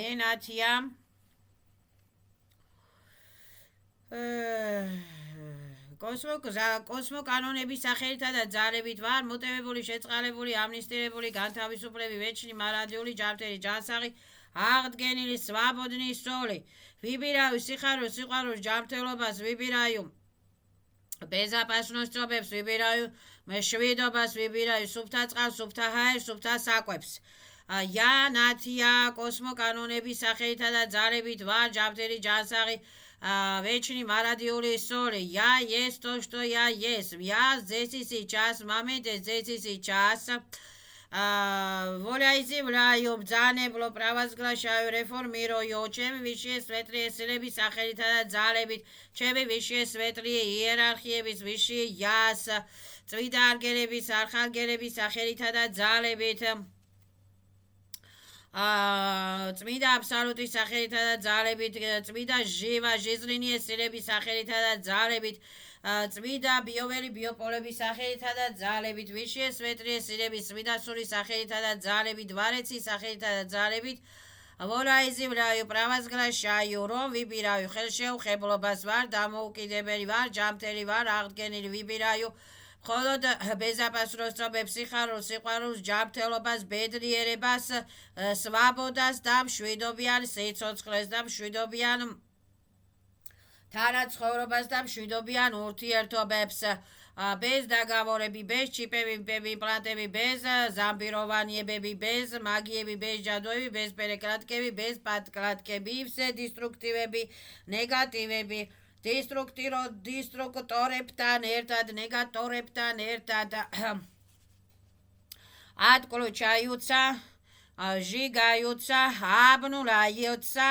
მენათია კოსმო კანონების სახელითა და ძალებით ვარ მოტივებული, შეწყალებული, ამნისტირებული, განთავისუფლები, ვეჩნი, მარადიული, ჯანმრთელი ჯანსაღი, აღდგენილი, სვაბოდნი სული. ვიბირავი სიხაროს, სიყვარულს, ჯანმრთელობას, ვიბირავი ბეზაპასნოსწობებს, ვიბირავი მშვიდობას, ვიბირავი სუფთა წყალს, სუფთა ჰაერს, სუფთა საკვებს. ნათია კოსმო კანონების სახელითა და ძალებით ვარ ჯანმრთელი ჯანსაღი, вечный марадиули соли. Я есть то, что я есть. Я здесь и сейчас, в моменте здесь и сейчас. Воля изъявляю, бзанебло, провозглашаю, реформирую, чем высшие светлые силы сахарита залебит, чем высшие светлые иерархии, высшие яс, цвита аргелебис, архангелебис, сахарита залебит. წმინდა აბსოლუტის სახელითა და ძალებით, წმინდა ჟივა ჟიზლინიეს სილების სახელითა და ძალებით, წმინდა ბიოველი ბიოპოლების სახელითა და ძალებით, ვიშიეს სვეტრიეს სილების წმინდა სულის სახელითა და ძალებით, ვარეცის სახელითა და ძალებით, ვოლა იზივლაიო, pravazglashаю, რომ ვიბირავი ხელშეუხებლობას ვარ, დამოუკიდებელი ვარ, ჯანმრთელი ვარ, აღდგენილი ვიბირავი მხოლოდ ბეზაპასროსწობებს, სიხარულს, სიყვარულს, ჯანმრთელობას, ბედნიერებას, სვაბოდას და მშვიდობიან სიცოცხლეს და მშვიდობიან თანაცხოვრებას და მშვიდობიან ურთიერთობებს. bez დაგավորები, bez ჩიპები, იმპლანტები, bez ზამბიროვანიებები, bez მაგიები, bez ჯადოები, bez პერეკლატკები, bez პატკლატკები, все деструктивები, ნეგატივები. Деструкторებთან ერთად, ნეგატორებთან ერთად отключаются, сжигаются, обнуляются,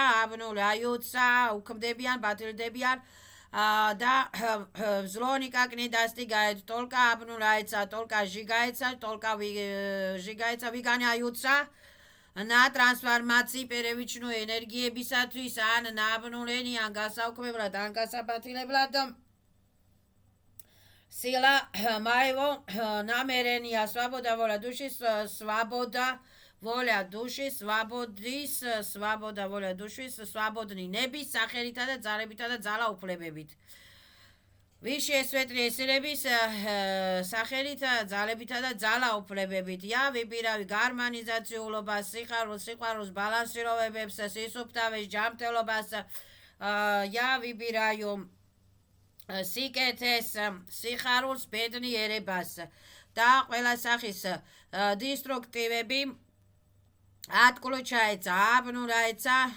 уქმდებიან, ბათილდებიან და зло никак не достигает, только обнуляется, только сжигается, выгоняются на трансформации первичной энергиებისათვის ან ნაბნულენი ან გასაუქმებლად ან გასაბათილებლად сила моего намерения свобода воля души свобода воля души свобода воля души свободნი ნების სახელითა და ძალებითა და ძალაუფლებებით ვიშე სვეტლიეს სილების სახელით ძალებითა და ძალაუფლებებით. ვიბირავი გარმონიზაციულობას, სიყვარულს, ბალანსირებებს, სისუფთავეს, ჯანმრთელობას. ვიბირავი სიკეთეს, სიხარულს, ბედნიერებას და ყველა სახის დესტრუქტივები отключается, обнуляется.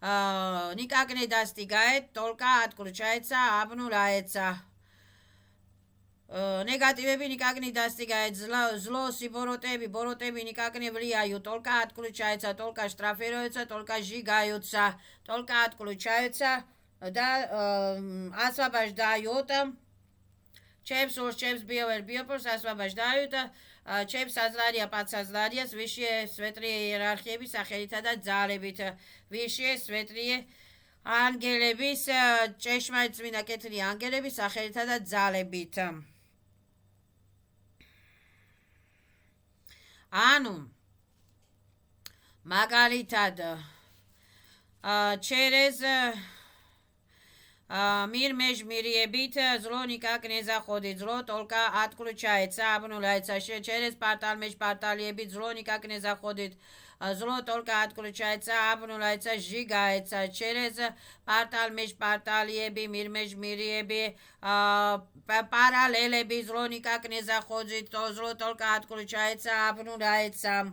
Никак не достигает, только отключается, обнуляется. Негативები никак не достигает, зло, боротები никак не влияют, только отключается, только штрафируется, только сжигаются, только отключаются, да, освобождают. Чем биопорс освобождают, чем сознание, подсознание, высшие светлые иерархии, სახელითა და ძალებით, высшие светлые ангелების, ჭეშმარიტ წმინდა კეთილი ანგელების სახელითა და ძალებით. ანუ მაგალითად через мир межмириебит, зло никак не заходит, зло только отключается, обнуляется. Через портал межпорталиебит, зло никак не заходит, зло только отключается, обнуляется, сжигается. Через портал межпорталиеби, мир межмириеби, параллелеби, зло никак не заходит, то зло только отключается, обнуляется.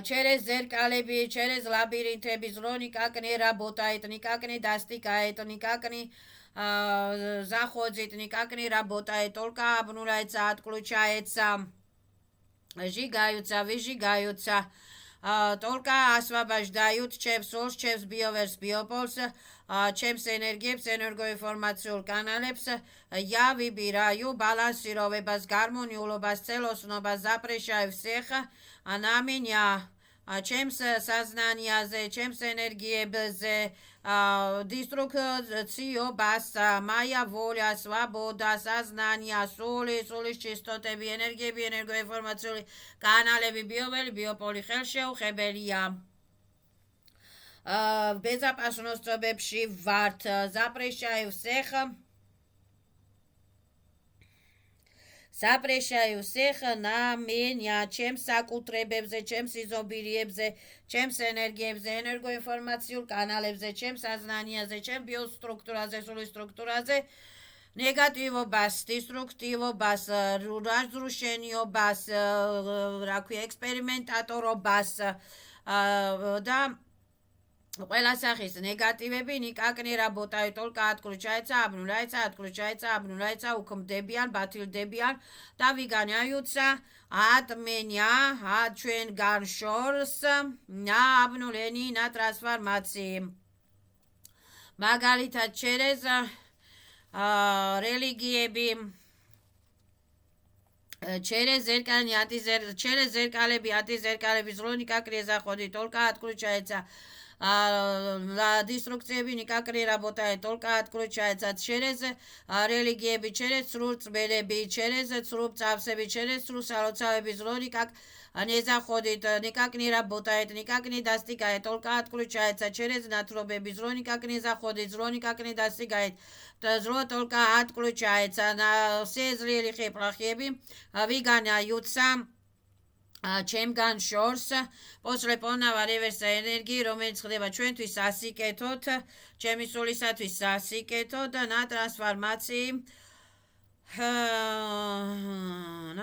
Через зеркалеби, через лабиринтеби, зло никак не работает, никак не достигает, никак не заходит, никак не работает, только обнуляется, отключается, сжигаются, выжигаются, только освобождают чепсолс, чепс биоверс, биополс, чепс энергиებს, ენერგოინფორმაციულ კანალებს, ვიბირаю ბალანსირებებას, гармониულობას, целостნობას, запрещаю всех на меня, чемс сознаниაზე, чемс энергиებზე, деструкციობას, моя воля, свобода, сознание, სულის ჩისტოტები, ენერგიები, ენერგოინფორმაციული კანალები, ბიოველი, ბიოპოლი ხელშეუხებელია. безопасностьобებში ვართ. Запрещаю всех на меня, ჩემს საკუთრებებზე, ჩემს იზობირიებზე, ჩემს ენერგიებზე, ენერგოინფორმაციულ კანალებზე, ჩემს აზნანიაზე, ჩემს ბიოსტრუქტურაზე, სული სტრუქტურაზე, ნეგატივობას, დისტრუქტივობას, разрушениობას, რა ქვია, ექსპერიმენტატორობას და ყველა სახის ნეგატივები никак не работают, только отключается, обнуляется, отключается, обнуляется, უქმდებიან, ბათილდებიან და ვიგანаются от меня, от ჩვენგან შორს на обнуление, на трансформации. მაგალითად, через რელიგიები, через зеркалები, антизеркалები, зло никак не заходит, только отключается. Деструкциები никак не работает, только отключается. Через религиები, через црурцбелები, через црубцавсები, через црусалоцавები, зло никак не заходит, никак не работает, никак не достигает, только отключается. Через натробები, зло никак не заходит, зло никак не достигает, зло только отключается. На все злые плохие вигоняются ჩემგან შორს, после полного реверса ენერგии, რომელიც ხდება ჩვენთვის სასიკეთოდ, ჩემი სულისათვის სასიკეთოდ, на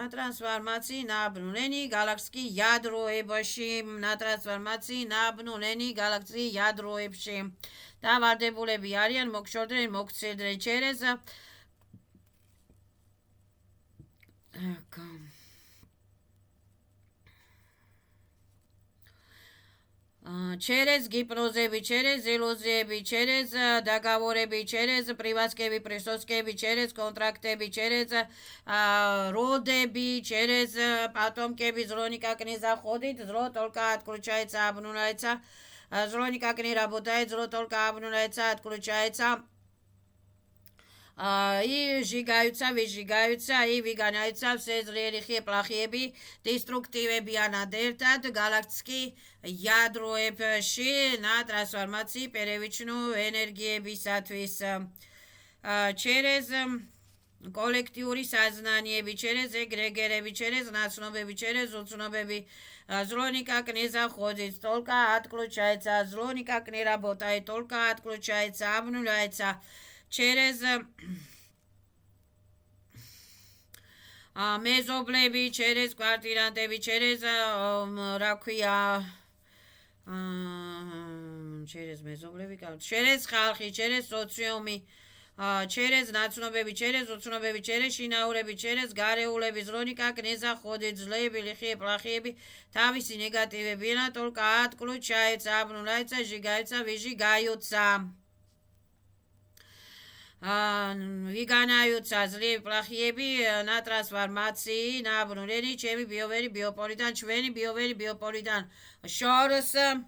трансформации, на обнуление галактических ядроებში, на трансформации, на обнуление галактических ядроებში. დავარდებულები არიან, მოგშორდნენ, მოგცილდნენ, через через гипнозები, через иллюзиები, через договорები, через привязкები, присоскები, через контрактები, через родები, через потомкები, зло никак не заходит, зло только отключается, обнуляется, зло никак не работает, зло только обнуляется, отключается. И сжигаются, выжигаются, и выгоняются все злые плохие, деструктивებიან ერთად галактические ядроებში на трансформации первичную энергиებისათვის. Через коллективური საზნანიები, через эгрегерები, через нацნობები, через уцნობები, зло никак не заходит, только отключается, зло никак не работает, только отключается, обнуляется. Через მეზობლები, через квартирантები, через რა ქვია, через მეზობლები, через ხალხი, через სოციუმი, через ნაცნობები, через უცნობები, через შინაურები, через გარეულები, зло никак не заходит, злые плохие плохие, თავისი ნეგატივებია, только отключается, обнуляется, сжигается, выжигаются. ვიგანаются злые плохие на трансформации, на обнуление, ჩემი ბიოვერი ბიოპოლიდან, ჩვენი ბიოვერი ბიოპოლიდან შორს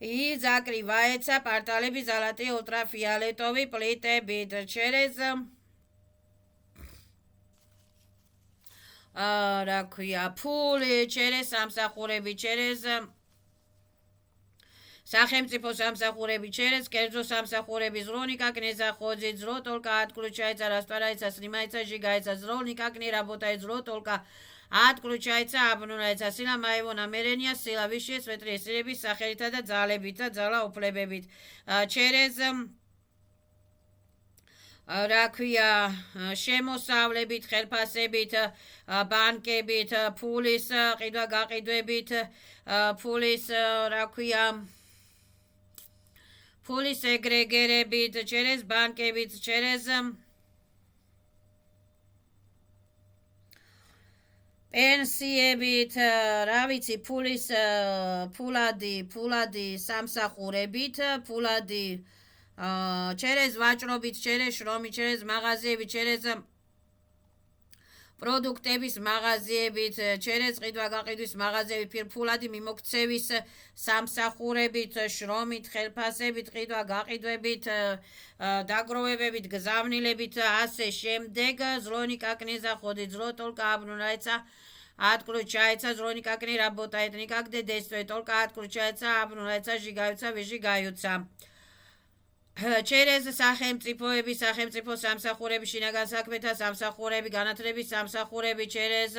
и закрывается порталები золотые ультрафиолетовые плитებით, через რა ქვია, ფული, через სამსახურები, через სახელმწიფო სამსახურები, через კერძო სამსახურები, зло никак не заходит, зло только отключается, растворяется, снимается, сжигается, зло никак не работает, зло только отключается, обнуляется. Сила моего намерения, сила высшей светлой силების სახელითა და ძალებით და ძალაუფლებებით. через რა ქვია, შემოსავლებით, ხელფასებით, ბანკებით, ფულის ყიდვა-გაყიდვებით, ფულის რა ქვია, ფულის ეგრეგერებით, через ბანკებით, через პენსიებით, რა ვიცი, ფულადი სამსახურებით, ფულადი через ვაჭრობით, через შრომით, через მაღაზიებით, через პროდუქტების მაღაზიებით, через ყიდვა-გაყიდვის მაღაზიებით, ფულადი მიმოქცევის სამსახურებით, შრომით, ხელფასებით, ყიდვა-გაყიდვებით, დაგროვებებით, გზავნილებით, ასე შემდეგ, зло никак не заходит, зло только обнуляется, отключается, зло никак не работает, никак не действует, только отключается, обнуляется, сжигаются, выжигаются. через სახელმწიფოები, სახელმწიფო სამსახურები, შინაგან საქმეთა სამსახურები, განათლების სამსახურები, через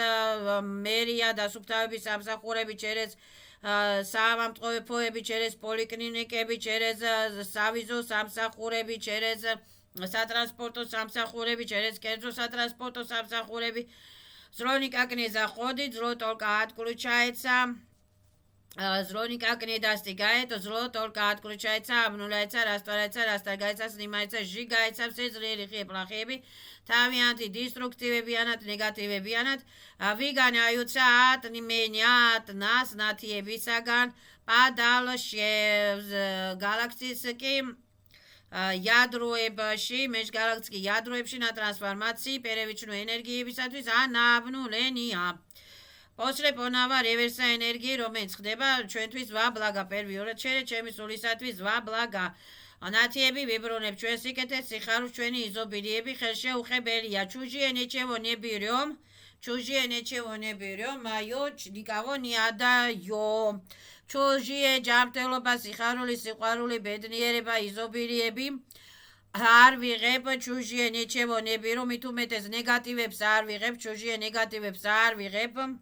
მერია და სუფთავების სამსახურები, через საავადმყოფოები, через პოლიკლინიკები, через სავიზო სამსახურები, через სატრანსპორტო სამსახურები, через კერძო სატრანსპორტო სამსახურები. Зло никак не заходит, зло только отключается. Зло никак не достигает, зло только отключается, обнуляется, растворяется, растягивается, снимается, сжигается, все злые грехи, плохие, თავიანთი დისტრუქტივებიანად, ნეგატივებიანად ვიგანაიუცა ატმენიათ нас ნათიებისაგან პადალში გალაქსიის კი ядроებში, межгалактические ядроებში ტრანსფორმაციის перевичну ენერგიებისათვის ანაბნულენია. После полного реверса энергии, რომელიც ხდება ჩვენთვის ვაბლაგა პერვიორად შერე ჩემი სულისათვის ვაბლაგა. ნათიები ვიბრუნებ ჩვენ სიკეთეს სიხარულს ჩვენი იზობილიები ხელშეუხებელია. Чужие ничего не берем, чужие ничего не берем, моё никого не отдаём. Чужие ჯანმრთელობა, სიხარული, სიყვარული, ბედნიერება, იზობილიები არ ვიღებ, чужие ничего не берем, მით უმეტეს ნეგატივებს არ ვიღებ, чужие ნეგატივებს არ ვიღებ.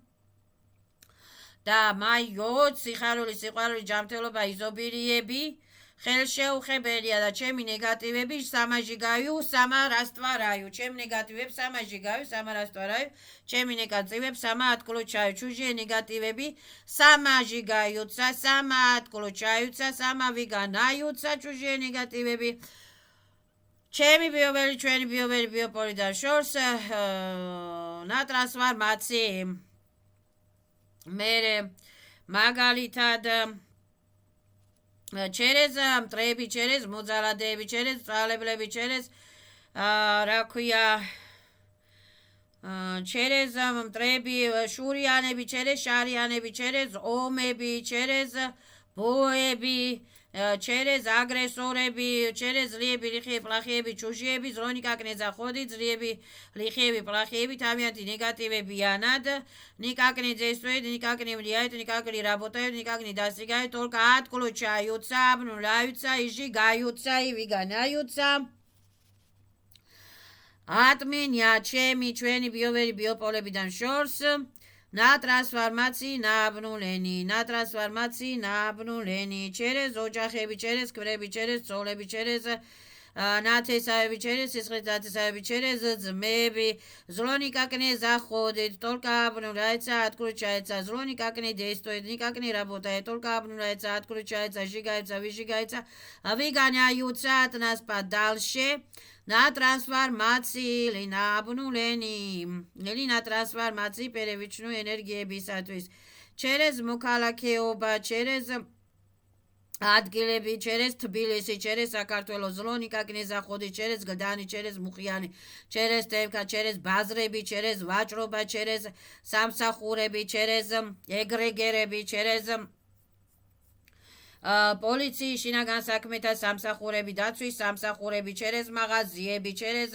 და მაიო სიხარული, სიყვარული, ჯანმრთელობა, იზობილიები ხელშეუხებელია და ჩემი ნეგატივები სამაჟიგаю, саморастворяю. Ჩემ ნეგატივებს სამაჟიგаю, саморастворяю. ჩემი ნეგატივებს самоотключаю. Чужие ნეგატივები სამაჟიგаются, самоотключаются, самовыгоняются. Чужие ნეგატივები ჩემი ბიოველი, ჩვენი ბიოველი, ბიოპოლიდან შორს на трансформации. მერე მაგალითად через მტრები, через მოძალადეები, через წვალებლები, через რა ქვია через მტრები, შურიანები, через შარიანები, через ომები, через ბოები, через აგრესორები, через злиები, лихие, плохиები, чужиები, зло никак не заходит, злиები, лихиები, плохиები თავიანთი ნეგატივებიანად, никак не действует, никак не влияет, никак не работает, никак не достигает, только отключаются, обнуляются, изжигаются и выгоняются. Atmenia ჩემი ჩვენი ბიოველი ბიოპოლებიდან შორს на трансформации ნაბნულენი, на трансформации ნაბნულენი, через ოჯახები, через კვირები, через წოლები, через ნათესავები, через სისხლისნათესავები, через ძმები, зло никак не заходит, только обнуляется, отключается, зло никак не действует, никак не работает, только обнуляется, отключается, сжигается, выжигается, выгоняются от нас подальше. На трансформации или на обнулении, или на трансформации перевичну энергиებისათვის, через მოქალაქეობა, через ადგილები, через თბილისი, через საქართველოს, зло никак не заходит, через გდანი, через მუხიანი, через თევკა, через ბაზრები, через ვაჭრობა, через სამსახურები, через ეგრეგერები, через პოლიციის შინაგან საქმეთა სამსახურები, დაცვის სამსახურები, через მაღაზიები, через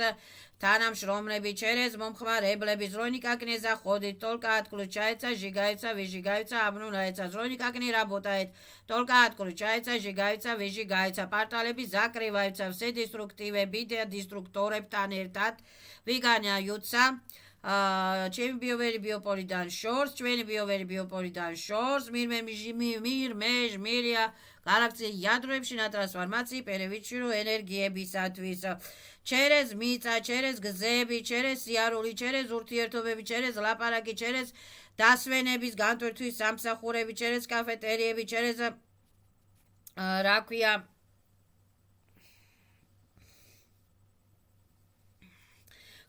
თანამშრომლები, через მომხმარებლები, зло никак не заходит, только отключается, сжигается, выжигается, обнуляется, зло никак не работает, только отключается, сжигается, выжигается, порталები закрываются, все деструктивები და деструкторებთან ერთად выгоняются. ჩემი ბიოველი ბიოპოლიდან შორს, ჩვენი ბიოველი ბიოპოლიდან შორს, მირმეჟმირია გალაქსიის ядроებში на трансформации перевичну ენერგიებისათვის. через მიწა, через გზები, через სიარული, через ურთიერთობები, через ლაპარაკი, через დასვენების განტვირთვის სამსახურები, через კაფეტერიები, через რა ქვია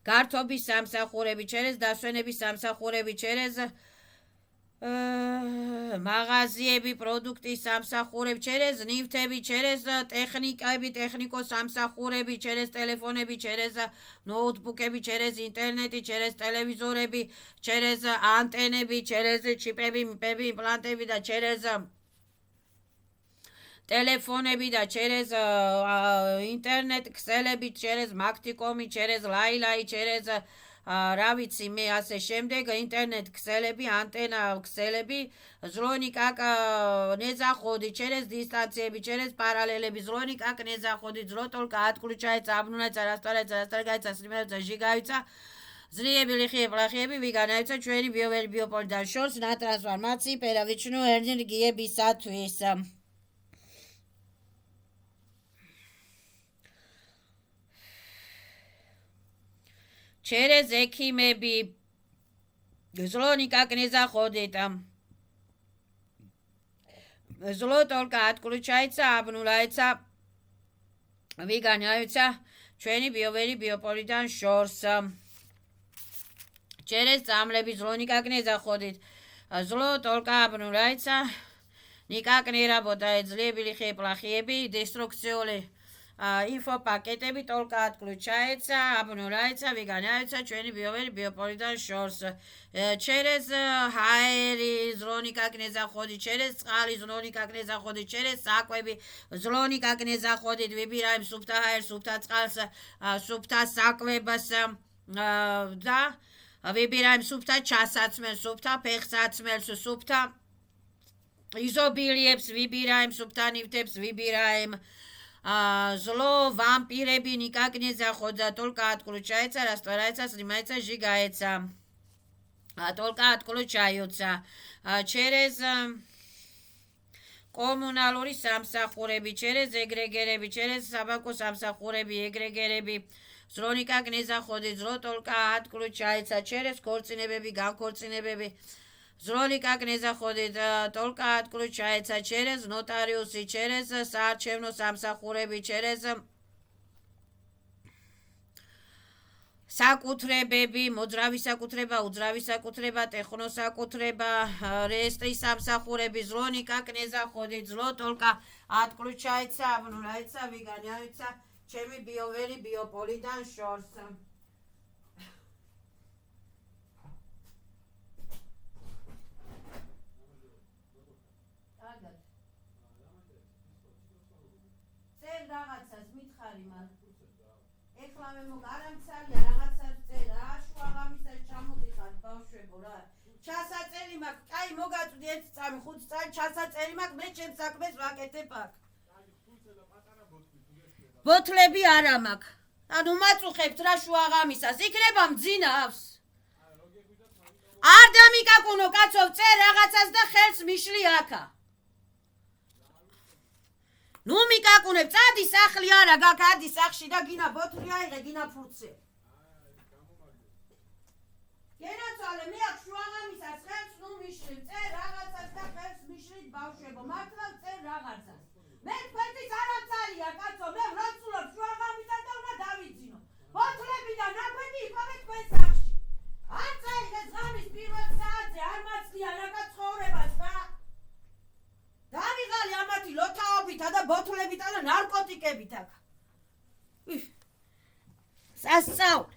გართობის სამსახურები, через დასვენების სამსახურები, через მაღაზიები, პროდუქტის სამსახურები, через ნივთები, через ტექნიკები, ტექნიკოს სამსახურები, через ტელეფონები, через ნოუთბუქები, через ინტერნეტი, через ტელევიზორები, через ანტენები, через ჩიპები, მიპები, იმპლანტები და через ტელეფონები და через ინტერნეტ ქსელები, через მაგთიკომი, через ლაილაი, через რა ვიცი მე ასე შემდეგ ინტერნეტ ქსელები, ანტენა ქსელები, злой никак не заходит через дистанциები, через параллелები, злой никак не заходит, зло только отключается, обнуляется, растворяется, снимается, сжигаются. Злиебილი ხიები, ვიგანაიცა ჩვენი ბიოვერი ბიოპოლიდან შორს ნატრანსფორმაციის პერავიჩნო ენერგიებისათვის. Через эქიმები зло никак не заходит. Зло только отключается, обнуляется, вигоняются ჩვენი ბიოვერი ბიოპოლიდან შორს. Через замлеби зло никак не заходит. Зло только обнуляется, никак не работает. Злиебили плохиеби, деструкционные инфопакетები только отключается, обнуляется, выгоняется ჩვენი ბიოვერი ბიოპოლიდან შორს. Через аэри зло никак не заходит, через წყალი зло никак не заходит, через საკვები зло никак не заходит. Выбираем სუფთა აერს, სუფთა წყალს, სუფთა საკვებას და ვыбираем სუფთა ჩასაცმელს, სუფთა ფეხსაცმელს, სუფთა изобилиებს, выбираем სუფთა ნივთებს, выбираем зло, вампирები никак не заходят, только отключается, растворяется, снимается, сжигается. Только отключаются. Через коммунალური სამსახურები, через эгрегерები, через საბანკო სამსახურები, эгрегерები. Зло никак не заходит, зло только отключается, через ქორწინებები, განქორწინებები. Зло никак не заходит, только отключается, через нотариусы, через საარჩევნო სამსახურები, через საკუთრებები, მოძრავი საკუთრება, უძრავი საკუთრება, ტექნოსაკუთრება, რეესტრის სამსახურები. Зло никак не заходит, зло только отключается, обнуляется, выгоняется ჩემი ბიოვერი ბიოპოლიდან შორს. წერ რაღაცას მითხარი მაგ. ეხლა მე მოგარამცალია რაღაცას წერ, რა შუაღამისას ჩამოდიხარ ბავშვებო რა. ჩასაწერი მაგ, კაი მოგაწვდი 1 წამი 5 წამი ჩასაწერი მაგ, მე ჩემს საქმეს ვაკეთებ აქ. ბოთლები არა მაქვს. ანუ მაწუხებთ რა შუაღამისას, იქნება მძინავს. არ დამიკაკუნო კაცო, წერ რაღაცას და ხელს მიშლი აქა. ნუ მიკაკუნებ, წადი სახლი არა, გაკადი სახლში და გინა ბოთლი აიღე, გინა ფურცე. გენაცვალე, მე აქ შუაღამისას ხელს ნუ მიშლი, წერ რაღაცას და ხელს მიშლით ბავშვებო, მართლა წერ რაღაცას. მე თქვენთვის არამწარია კაცო, მე ვრაცულობ შუაღამისას და უნდა დავიძინო. ბოთლები და ნაკვეთი იპოვე თქვენ სახლში. არ წაიღეს ღამის პირველ საათზე, არ მაცდია რაკაც ცხოვრებას და დავიღალი ამათი ლოთაობითა და ბოთლებითა და ნარკოტიკებით აქ. სასწაული.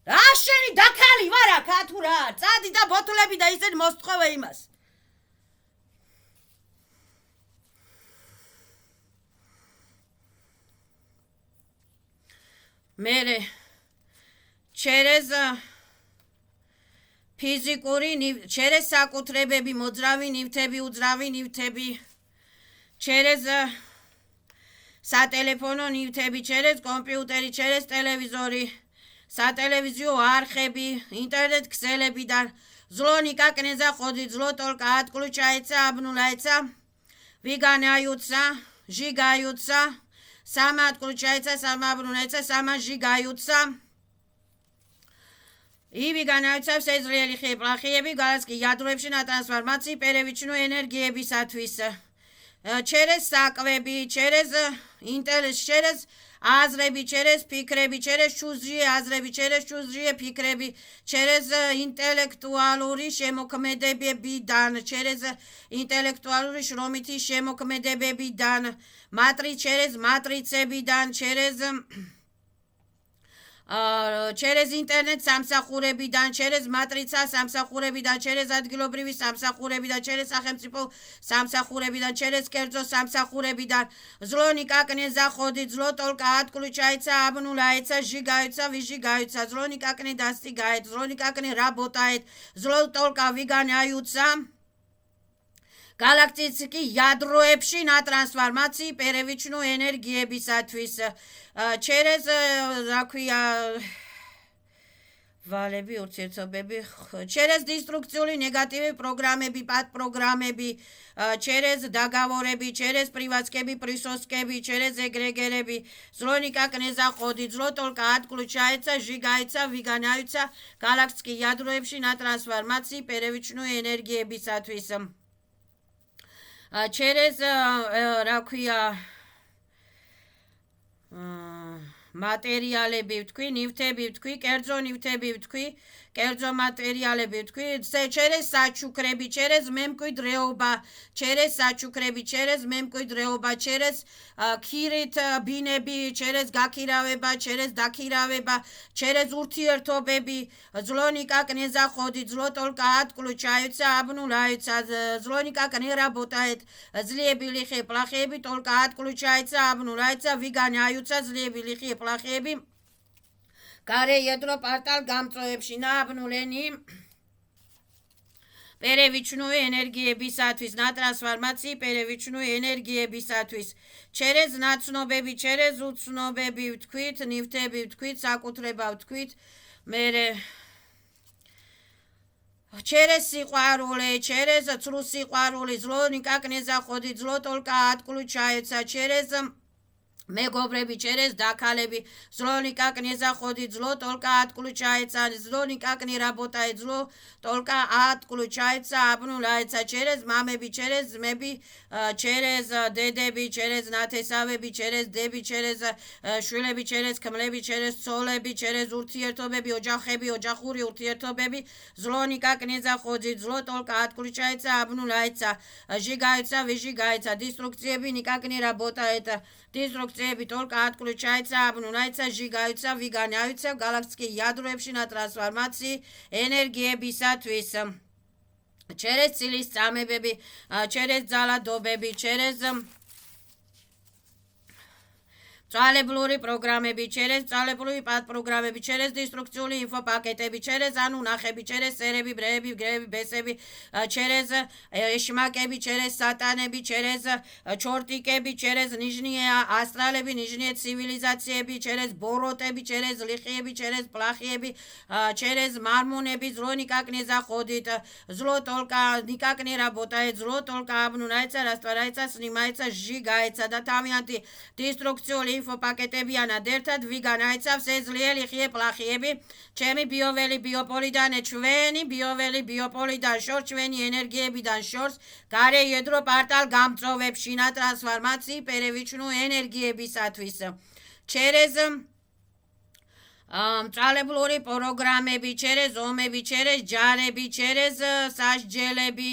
რა შენი დაქალი ვარ აქ თუ რა? წადი და ბოთლები და ისეთ მოსთხოვე იმას. მერე через ფიზიკური через საკუთრებები, მოძრავი ნივთები, უძრავი ნივთები, через სატელეფონო ნივთები, через კომპიუტერი, через ტელევიზორი, სატელევიზიო არხები, ინტერნეტ ქსელებიდან. Зло никак не заходит, зло только отключается, обнуляется, выгоняются, сжигаются, сама отключается, сама обнуляется, сама сжигаются. И выгоняются все злые плохиеби, галацкие ядрებში ნატრანსფორმაციის პერევიჩნო ენერგიებისათვის. Через საკვები, через ინტელექტს, через აზრები, через ფიქრები, через чужие აზრები, через чужие ფიქრები, через ინტელექტუალური შემოქმედებებიდან, через ინტელექტუალური შრომითი შემოქმედებებიდან, через მატრიცებიდან, через через ინტერნეტ სამსახურებიდან, через მატრიცა სამსახურებიდან, через ადგილობრივი სამსახურებიდან, через სახელმწიფო სამსახურებიდან, через კერძო სამსახურებიდან. Зло никак не заходит, зло только отключается, обнуляется, сжигается, выжигается. Зло никак не достигает, зло никак не работает, зло только выгоняются. Galaktiski yadroebshi na transformatsiyi перевичну ენергიებისათვის через რაქვია ვალები ურთიერთობები через деструქციული ნეგატივი პროგრამები, პატპროგრამები, через договорები, через приватскები, присоскები, через эгрегерები. Зло никак не заходит, зло только отключается, сжигается, выгоняется. Galaktiski yadroebshi na transformatsiyi перевичну ენергიებისათვის. через რაქვია მატერიალები ვთქვი, ნივთები ვთქვი, კერძო ნივთები ვთქვი, კერძო მატერიალები ვთქვი, через საჩუქრები, через მემკვიდრეობა, через საჩუქრები, через მემკვიდრეობა, через ქირით ბინები, через გაქირავება, через დაქირავება, через ურთიერთობები. Зло никак не заходит, зло только отключается, обнуляется, зло никак не работает. Злые лихие плохие только отключается, обнуляется, выгоняются злые лихие плохие. Care iedro portal გამწვევებში ნაბნულენი перевичную ენერგიებისათვის, на трансформации перевичную ენერგიებისათვის. через ნაცნობები, через უცნობები ვთქვით, ნივთები ვთქვით, საკუთრება ვთქვით, მერე через сиყვარული, через ცრუ სიყვარული, зло никак не заходит, зло только отключается, через мегобреби, через дакалеби, зло никак не заходит, зло только отключается, зло никак не работает, зло только отключается, обнуляется, через мамеби, через меби, через дедеби, через ნათესავები, через деби, через შვილები, через ქმლები, через ცოლები, через ურთიერთობები, ოჯახები, ოჯახური ურთიერთობები, зло никак не заходит, зло только отключается, обнуляется, сжигается, выжигается, деструкциеби никак не работает, деструкциеби только отключается, обнуляется, сжигаются, выгоняются в галактические ядроებში на трансформации энергиებისათვის. через ცილის წამებები, через ძალადობები, через მწვალებლური პროგრამები, через მწვალებლური პატპროგრამები, через деструкციული ინფოპაკეტები, через ანუნახები, через წერები, ბრეები, გრეები, ბესები, через ეშმაკები, через სატანები, через ჩორტიკები, через ნიჟნიე ასტრალები, ნიჟნიე ცივილიზაციები, через ბოროტები, через ლიხიები, через плохиები, через мармонები, зло никак не заходит, зло только никак не работает, зло только обнуляется, растворяется, снимается, сжигается, და თავიანთი деструкციული ინფოპაკეტებიანად ერთად ვიგანაიცავს ეს ძლიერი ხიე პლახიები, ჩემი ბიოველი ბიოპოლიდან ჩვენი ბიოველი ბიოპოლიდან შორს ჩვენი ენერგიებიდან შორს გარე იედრო პარტალ გამწოვებში на трансформации перевичну ენერგიებისათვის. через მწვალებლური პროგრამები, через ომები, через ჯარები, через სასჯელები,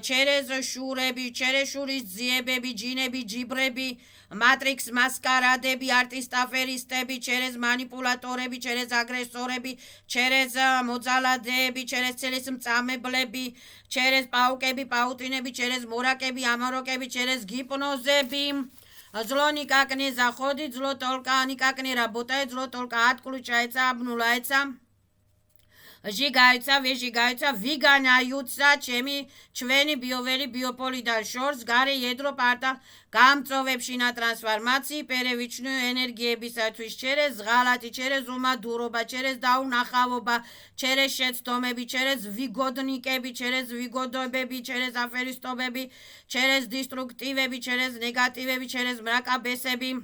через შურები, через შურის ძიებები, ჯინები, ჯიბრები, Matrix მასკარადები, არტისტაფერისტები, через манипуляторები, через აგრესორები, через მოძალადეები, через ცილის მწამებლები, через паукები, паутинები, через моракები, аморокები, через гипнозები. Зло никак не заходит, зло только никак не работает, зло только отключается, обнуляется. Сжигаются, выжигаются, выгоняются, ჩემი ჩვენი ბიოველი ბიოპოლიდან შორს გარე იედრო პარტალ გამწოვებში на трансформации перевичну ენერგიებისათვის, через ღალატი, через უმადურობა, через დაუნახავობა, через შეცდომები, через ვიგოდნიკები, через ვიგოდობები, через აფერისტობები, через деструктивები, через негативები, через мракобесები.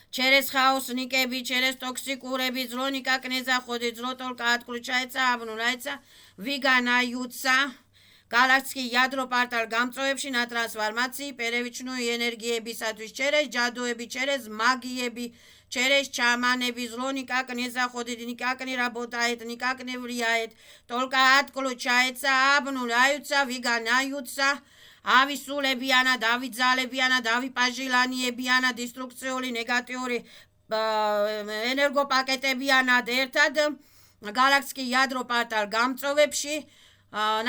Через хаосникები, через токсикурები, зло никак не заходит, зло только отключается, обнуляется, выгоняются. Галактический ядро портал გამწოვებში на трансформации перевичну ენергиებისათვის, через ჯადოები, через магиები, через чаманები, зло никак не заходит, никак не работает, никак не влияет, только отключается, обнуляются, выгоняются. ავისულებიანა, დავიძალებიანა, დავიპაჟილანიებიანა, დესტრუქციული, ნეგატიური ენერგოპაკეტებიანად ერთად გალაქტიკის იადრო პარტალ გამწოვებში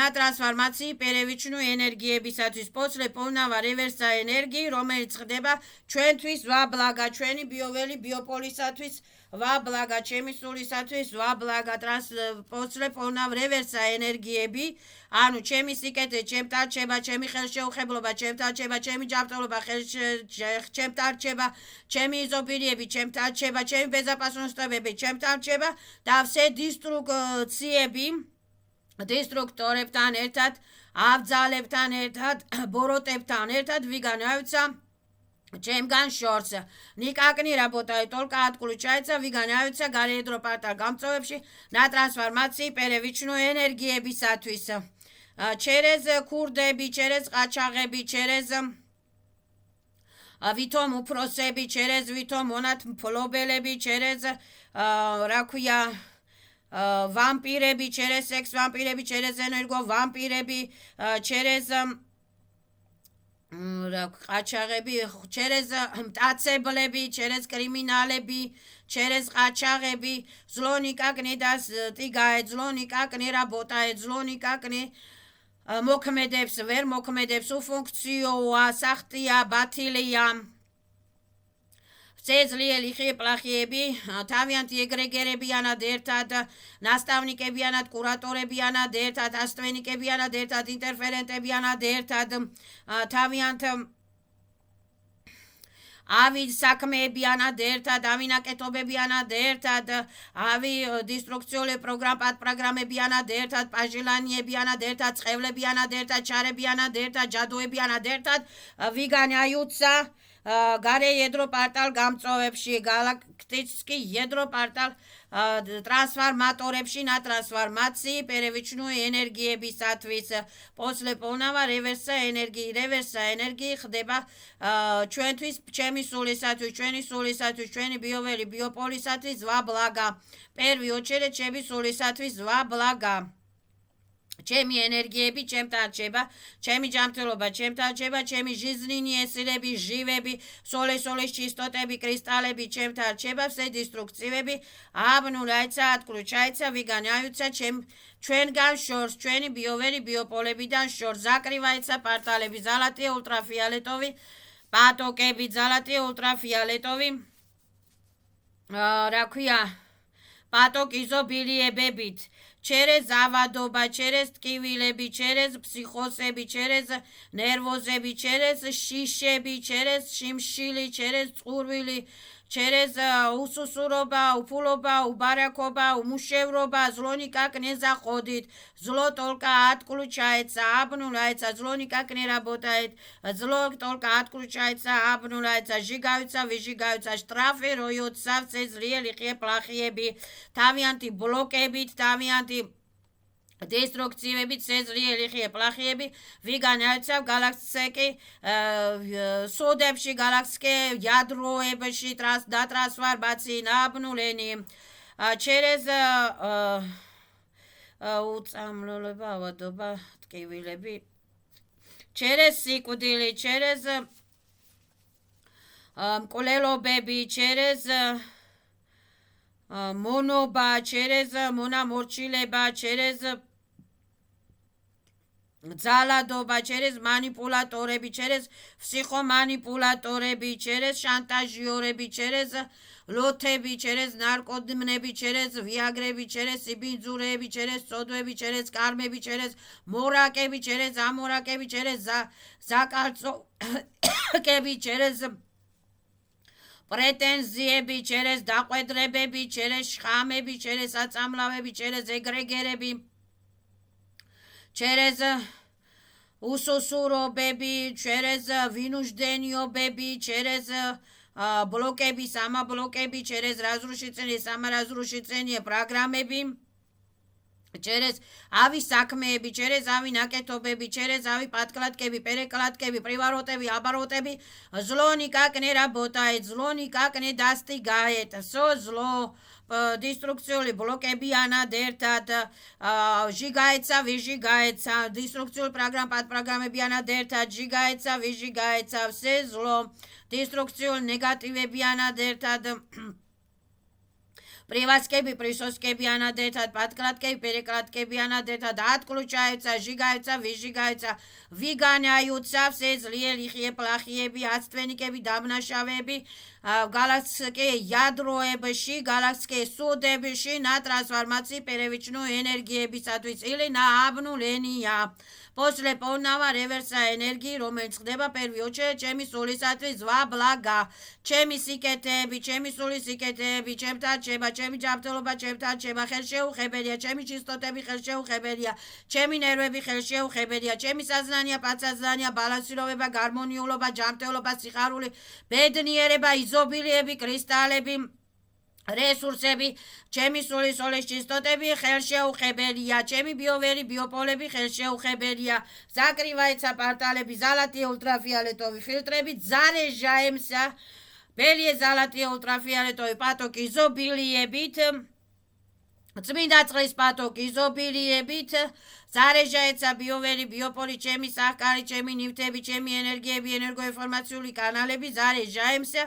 ნატრანსფორმაციის პერევიჩნუ ენერგიებისათვის პოცლე პოვნავა რევერსა ენერგი, რომელიც ხდება ჩვენთვის ვაბლაგა, ჩვენი ბიოველი ბიოპოლისათვის ვაბლაგა, ჩემი სულისათვის ვაბლაგა პოცლე პოვნავა რევერსა ენერგიები, ანუ ჩემი სიკეთე, ჩემთან არჩება, ჩემი ხელშეუხებლობა, ჩემთან არჩება, ჩემი ჯანმრთელობა, ჩემთან არჩება, ჩემი იზობირიები, ჩემთან არჩება, ჩემი ბეზაპასუნსტებები, ჩემთან არჩება და ვსე დისტრუქციები დისტრუქტორებთან ერთად, აბძალებთან ერთად, ბოროტებთან ერთად ვიგანაიცა ჩემგან შორს. Никак не работает, только отключается ვიგანაიცა გარეიდროპარტალ გამწოვებში ნატრანსფორმაციის პერევიჩნუ ენერგიებისათვის. Через ქურდები, через ყაჩაღები, через ვითომ უფროსები, через ვითომ მონათმფლობელები, через რა ქვია ვამპირები, через სექს ვამპირები, через ენერგო ვამპირები, через ყაჩაღები, через მტაცებლები, через კრიმინალები, через ყაჩაღები, зло никак не достигает, зло никак не работает, зло никак не მოქმედებს, ვერ მოქმედებს, უფუნქციოა, სახტია, ბათილია. Цезლიელი ხიპლახიები, თავიანთი ეგრეგერებიანად ერთად, ნასწავლნიკებიანად, კურატორებიანად ერთად, ასწვენიკებიანად ერთად, ინტერფერენტებიანად ერთად, თავიანთ ავი საქმეებიანად ერთად, ავი ნაკეთობებიანად ერთად, ავი დისტრუქციული პროგრამებიანად ერთად, პაჟილანიებიანად ერთად, წყევლებიანად ერთად, ჩარებიანად ერთად, ჯადოებიანად ერთად, ვიგანაიუცა გარე ედროპარტალ გამწოვებში, გალაქტიკის ედროპარტალ ტრანსფორმატორებში ნატრანსფორმაციის პერევიჩნუ ენერგიებისათვის პოცლე პოვნავა რევერსა ენერგი ხდება ჩვენთვის, ჩემი სულისათვის, ჩვენი სულისათვის, ჩვენი ბიოველი ბიოპოლისათვის ვაბლაგა. პერვი ოჩერეთ ჩემი სულისათვის ვაბლაგა. ჩემი ენერგიები ჩემთან არჩება, ჩემი ჯანმრთელობა ჩემთან არჩება, ჩემი жизненные სილები, ჟივები, სოლეს ჩისტოტები, კრისტალები ჩემთან არჩება, все деструктивები, აბნულაიცა, отключается, ვიგანაიცა ჩვენგან შორს, ჩვენი ბიოველი ბიოპოლებიდან შორს, закрывается პარტალები, ზალატი ულტრაფიოლეტოვი, პატოკები, ზალატი ულტრაფიოლეტოვი, რა ქვია, პატოკ იზობილიებებით. Через ავადობა, через ტკივილები, через ფსიქოსები, через ნერვოზები, через შიშები, через შიმშილი, через წყურვილი, через უსუსურობა, უფულობა, უბარაკობა, უმუშევრობა, зло никак не заходит, зло только отключается, обнуляется, зло никак не работает, зло только отключается, обнуляется, сжигаются, выжигаются, штрафы роются, все злые плохиеби, თავიანთი ბლოკებით, თავიანთი დესტრუქციებით, სეზლიელი პლახიები ვიგანაიცავ გალაქტიკი სოდებში, გალაქტიკე იადროებში დატრანსფორმაციის ნაბნულენი. через უწამლულობა, ავადობა, ტკივილები, через სიკვდილი, через მკვლელობები, через მონობა, через მონამორჩილება, через ძალადობა, через манипуляторები, через ფსიქომანიპულატორები, через შანტაჟიორები, через ლოთები, через ნარკოტიკები, через ვიაგრები, через სიბინძურეები, через წოდვები, через კარმები, через მორაკები, через ამორაკები, через ზაკარწოკები, через პრეტენზიები, через დაყვედრებები, через შხამები, через აწამლავები, через ეგრეგერები, через უსუსურობები, через ვინუჟდენიობები, через ბლოკები, სამაბლოკები, через разрушительные, саморазрушительные программები, через ავი საქმეები, через ავი ნაკეთობები, через ავი პატკლატკები, პერეკლატკები, პრივაროტები, აბაროტები, зло никак не работает, зло никак не достигает, все зло деструкцიული ბლოკებიანად ერთად ჟიგაეცა, ვიჟიგაეცა, დესტრუქციული პროგრამებიანად ერთად ჟიგაეცა, ვიჟიგაეცა, все зло დისტრუქციული ნეგატივებიანად ერთად პრივასკები, პრისოსკებიანად ერთად, პატკრატკები, პერეკრატკებიანად ერთად, ატკლუჩაეცა, ჟიგაეცა, ვიჟიგაეცა, ვიგანაიუცა, ზლიელი ხიე პლახიები, აცტვენიკები, დამნაშავეები, გალაქტიკე ядროებში, გალაქტიკე სუდებში, ნატრანსფორმაცი პერევიჩნუ ენერგიებისათვის ილი ნააბნულენია. После полного реверса энергии, რომელიც ხდება პირველი ოჩე, ჩემი სულისათვის ზვა ბლაგა, ჩემი სიკეთეები, ჩემი სულის სიკეთეები, ჩემთან რჩება, ჩემი ჯანმრთელობა ჩემთან რჩება, ხელშეუხებელია, ჩემი ჩისტოტები ხელშეუხებელია, ჩემი ნერვები ხელშეუხებელია, ჩემი საზნანია, პაცაზნანია, ბალანსირება, გარმონიულობა, ჯანმრთელობა, სიხარული, ბედნიერება, იზობილიები, კრისტალები, რესურსები, ჩემი სულის ჩისტოტები ხელშეუხებელია, ჩემი ბიოვერი ბიოპოლები ხელშეუხებელია, ზაკრივაეცა პარტალები, ზალატი ულტრაფიოლეტოვი ფილტრები, ზარეჟაემსა, ბელიე ზალატი ულტრაფიოლეტოვი პატოკი იზობილიებით, წმინდა წყლის პატოკი იზობილიებით, ზარეჟაეცა ბიოვერი ბიოპოლი, ჩემი სახკარი, ჩემი ნივთები, ჩემი ენერგიები, ენერგოინფორმაციული კანალები, ზარეჟაემსა,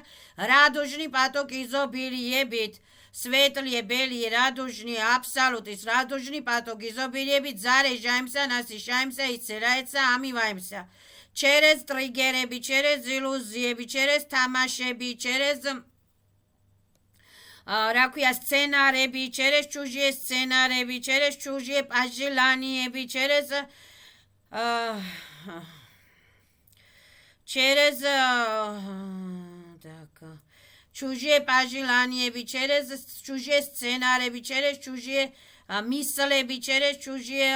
რადუჟნი პატოკი იზობილიებით, სვეტლი, ბელიე, რადუჟნი, აბსოლუტის რადუჟნი პატოკი იზობილიებით, ზარეჟაემსა, ნასიშაემსა, იცერაეცა, ამივაემსა, ჩერეს ტრიგერები, ჩერეს ილუზიები, ჩერეს თამაშები, ჩერეს რა ქვია სცენარები, ჩერეს ჩუჟიე სცენარები, ჩერეს ჩუჟიე პაჟილანიები, ჩერეს ჩუჟიე პაჟილანიები, ჩერეს ჩუჟიე სცენარები, ჩერეს ჩუჟიე მისლები, ჩერეს ჩუჟიე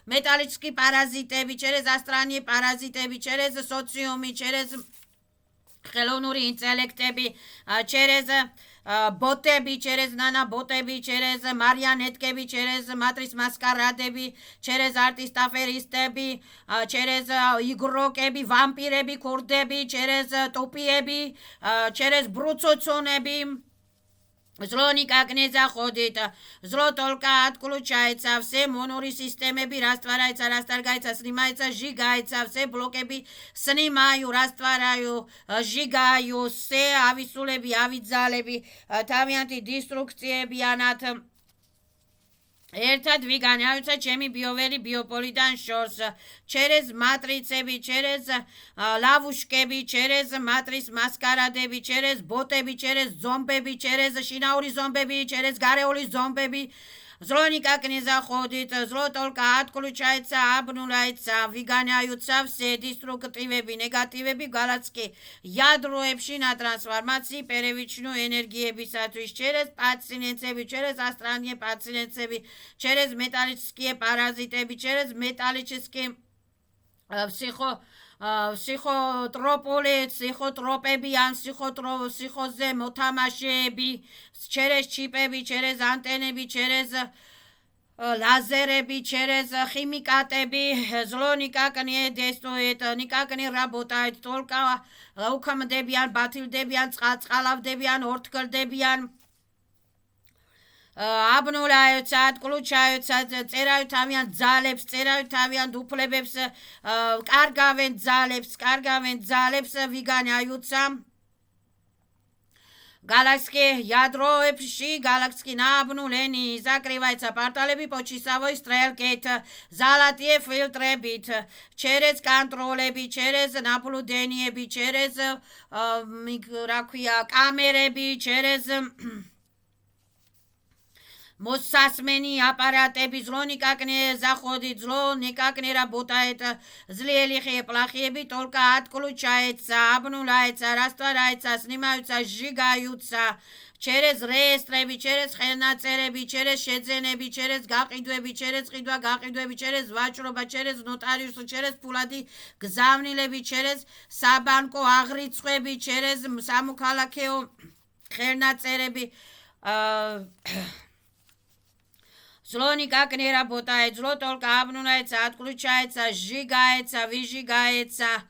მეტალические პარაზიტები, ჩერეს ასტრანიე პარაზიტები, ჩერეს სოციუმი, ჩერეს ხელოვნური ინტელექტები, ჩერეს ბოტები, ჩერეს ნანაბოტები, ჩერეს მარიანეტკები, ჩერეს მატრის მასკარადები, ჩერეს არტისტაფერისტები, ჩერეს იგროკები, ვამპირები, ქურდები, ჩერეს ტუპიები, ჩერეს ბრუცოცონები, зло никак не заходит, зло только отключается, все монори системები растворяются, растворяются, снимается, сжигается, все блокები снимаю, растворяю, сжигаю, все ავისულები, ავიძალები, თავიანთი დისტრუქციებიანად ერთად ვიგანაიუცა ჩემი ბიოვერი ბიოპოლიდან შორს, ჩერეს მატრიცები, ჩერეს ლავუშკები, ჩერეს მატრის მასკარადები, ჩერეს ბოტები, ჩერეს ზომბები, ჩერეს შინაური ზომბები, ჩერეს გარეული ზომბები, зло никак не заходит, зло только отключается, обнуляется, вигоняются все деструктивები, негативები გალაქტიკე ядროებში ნატრანსფორმაცი პერევიჩნუ ენერგიებისათვის, через пациентები, через астральные пациентები, через металлические паразитები, через металлические psихоტროპები ან psихоზე მოთამაშეები, через чипები, через ანტენები, через лазерები, через химикатები, зло никак не действует, никак не работает, только უქმდებიან, ბათილდებიან, წყალავდებიან, ორთქლდებიან, აბნულაიუცა, ატკლუჩაიუცა, წერავენ თავიანთ ძალებს, წერავენ თავიანთ უფლებებს, კარგავენ ძალებს, ვიგანაიუცა, გალაქტიკე ядროებში, გალაქტიკი ნაბნულენი, ზაკრივაეცა პარტალები, почасовой стрелкет, ზალატიე ფილტრებით, через კონტროლები, через ნაბლუდენიები, через რა ქვია, კამერები, через მოსასმენი აპარატები, зло никак не заходит, зло никак не работает, злые плохие только отключается, обнуляется, растворяется, снимаются, сжигаются, через реестрები, через ხელნაწერები, через შეძენები, через გაყიდვები, через ყიდვა გაყიდვები, через ვაჭრობა, через ნოტარიუსი, через ფულადი გზავნილები, через საბანკო აღრიცხვები, через სამოქალაქეო ხელნაწერები, зло никак не работает, зло только обнуляется, отключается, сжигается, выжигается,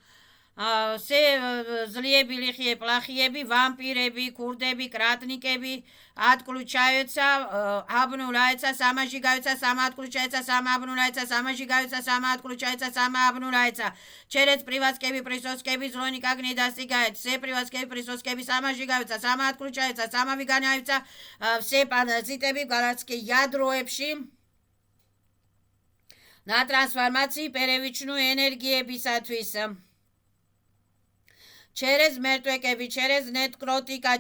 ზლიები, ლიხიები, პლახიები, ვამპირები, ქურდები, კრატნიკები, ატკლუ ჩაეცა, აბნულ აეცა, სამაჟი გაეცა, სამა ატკლუ ჩაეცა, სამა აბნულ აეცა, სამაჟი გაეცა, სამა ატკლუ ჩაეცა, სამა აბნულ აეცა. ჩერეც პრივატსკები, პრისოსკები, ზლონი კაგნი დასიგაეთ, სე პრივატსკები, პრისოსკები, სამაჟი გაეცა, სამა ატკლუ ჩაეცა, სამა ვიგანი აეცა, სე პარაზიტები, გალაცკი იადროებში. ნატრანსფორმაცი პერევიჩნუ ენერგიებისათვის. Через მერტვეკები, через ნეტკროტიკა,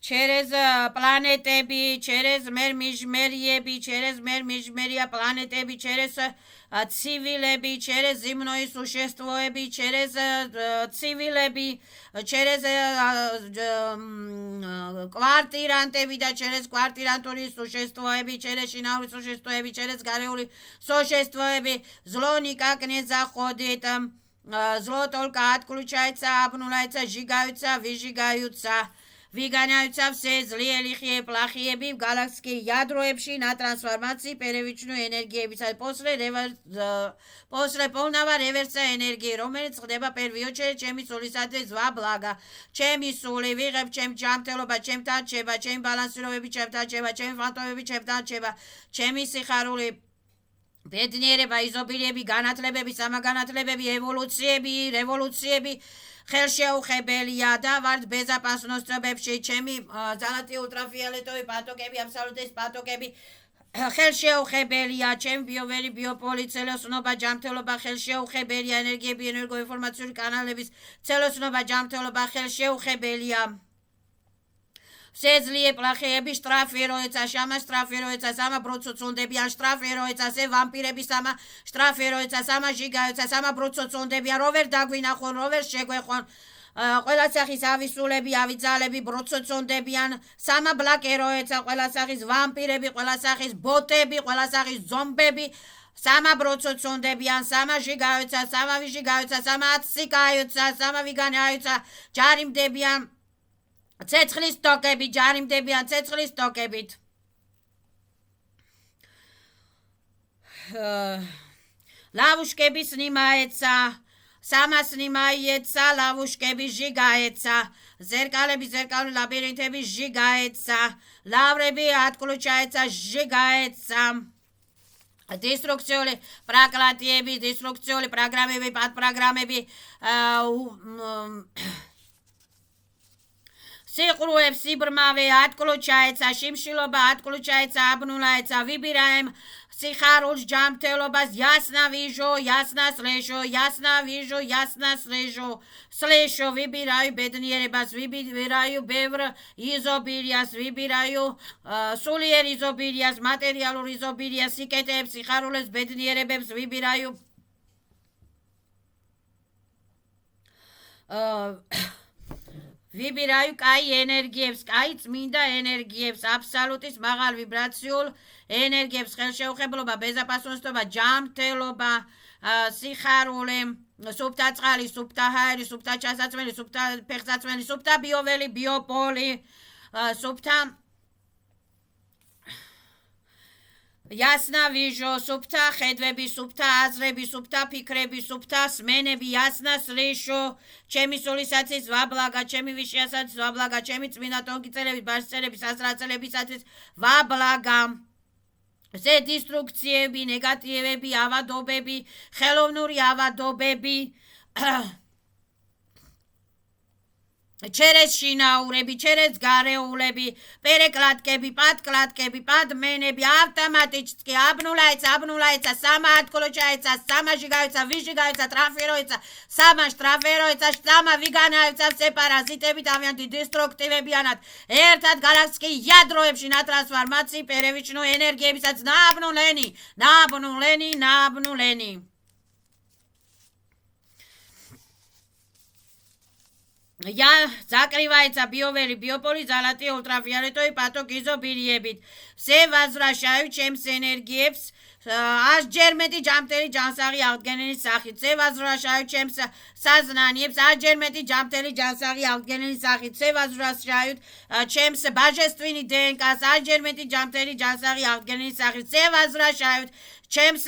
через პლანეტები, через მერმიჟმერიები, через მერმიჟმერია პლანეტები, через ცივილები, через земное существоები, через ცივილები, через კვარტირანტები და через კვარტირანტული существоები, через შინაური существоები, через გარეული существоები, зло никак не заходит. Зло только отключается, обнуляется, сжигаются, выжигаются. Вигоняются все злые, лихие, плохие, галактические ядроებში на трансформации первичную энергию. После полного реверса энергии, რომელიც ხდება პირველ очередь ჩემი სულისათვის ზღვა ბლაგა. ჩემი სული ვიღებ ჩემ ჯანმრთელობა, ჩემთან რჩება, ჩემი ბალანსირებები ჩემთან რჩება, ჩემი ფანტომები ჩემთან რჩება, ჩემი სიხარული ბედნიერება, იზობილიები, განათლებები, სამაგანათლებები, ევოლუციები, რევოლუციები ხელშეუხებელია და ვართ ბეზაპასნოსტრებებში ჩემი ზალათი ულტრაფიოლეტოვი პატოკები, აბსოლუტის პატოკები ხელშეუხებელია ჩემი ბიოვერი ბიოპოლი ცელოსნობა ჯანმრთელობა ხელშეუხებელია ენერგიები ენერგოინფორმაციული კანალების ცელოსნობა ჯანმრთელობა ხელშეუხებელია Все злые, плохие, штрафируются, сама штрафируется, сама брутцуцундебия, штрафируется, все вампиреби сама штрафируется, сама жигаются, сама брутцуцундебия, ровер дагвинахон, ровер шегвехон, ყველა სახის ავისულები, ავიძალები, ბროცოცონდებიან, სამა ბლაკეროეცა, ყველა სახის ვამპირები, ყველა სახის ბოტები, ყველა სახის ზომბები, სამა ბროცოცონდებიან, სამა ჟიგაოეცა, სამა ვიჟიგაოეცა, სამა აციკაოეცა, სამა ვიგანაოეცა, ჯარიმდებიან, ცეცხლის ტოკები, ჯარიმდებიან ცეცხლის ტოკებით. ლავუშკები სნიმაეცა, სამა სნიმაიეცა, ლავუშკები ჟიგაეცა, ზერკალები, ზერკალური ლაბირინთები ჟიგაეცა, ლავრები ატკლუჩაეცა, ჟიგაეცა. Деструкцიული პრაკლატიები, დესტრუქციული პროგრამები, პატპროგრამები სიყრუებს სიბრმავე ატკლუჩაეცა, შიმშილობა ატკლუჩაეცა, აბნულაეცა, ვიბირაემ სიხარულს ჯანმრთელობას, ясно вижу, ясно слышу, ясно вижу, ясно слышу, слышу, ვიბირаю ბედნიერებას, ვიბირаю ბევრ იზობილიას, ვიბირаю სულიერ იზობილიას, მატერიალურ იზობილიას, სიკეთეებს, სიხარულებს, ბედნიერებებს, ვიბირаю ვიბირаю კაი ენერგიებს, კაი წმინდა ენერგიებს, აბსოლუტის მაღალ ვიბრაციულ ენერგიებს, ხელშეუხებლობა, ბეზაპასუხისმგებლობა, ჯანმრთელობა, სიხარული, სუფთა წყალი, სუფთა ჰაერი, სუფთა ჩასაცმელი, სუფთა ფეხსაცმელი, სუფთა ბიოველი, ბიოპოლი, სუფთა ясно вижу, субта ხედვები, სუფთა აზრები, სუფთა ფიქრები, სუფთა სმენები, ясно слышу, ჩემი სულისაცის ვაბლაგა, ჩემი ვიშიასაც ვაბლაგა, ჩემი წმინდა ტონკიწელების, ბაშწელების, ასრაცელებისათვის ვაბლაგა. ზე დისტრუქციები, ნეგატივები, ავადობები, ხელოვნური ავადობები, через შინაურები, через გარეულები, პერეკლატკები, პატკლატკები, პადმენები, ავტომატически, აბნულაეცა, სამა ატკლუჩაეცა, სამა ჟიგაეცა, ვიჟიგაეცა, ტრაფიროეცა, სამა შტრაფიროეცა, სამა ვიგანაეცა, все паразитები თავიანთი დესტრუქტივებიანად, ერთად გალაქტიკი იადროებში ნატრანსფორმაცი პერევიჩნუ ენერგიებისაც ნაბნულენი. Ja, закрывается биовери, биополи, золотые, ультрафиолетовые потоки изобилиебит. Все возвращают чем с энергиебс. Аж джермети джамтели джансаги აღდგენილი სახით. Все возвращают чем с сознаниебс. Аж джермети джамтели джансаги აღდგენილი სახით. Все возвращают чем с божественный ДНК. Аж джермети джамтели джансаги აღდგენილი სახით. Все возвращают ჩემს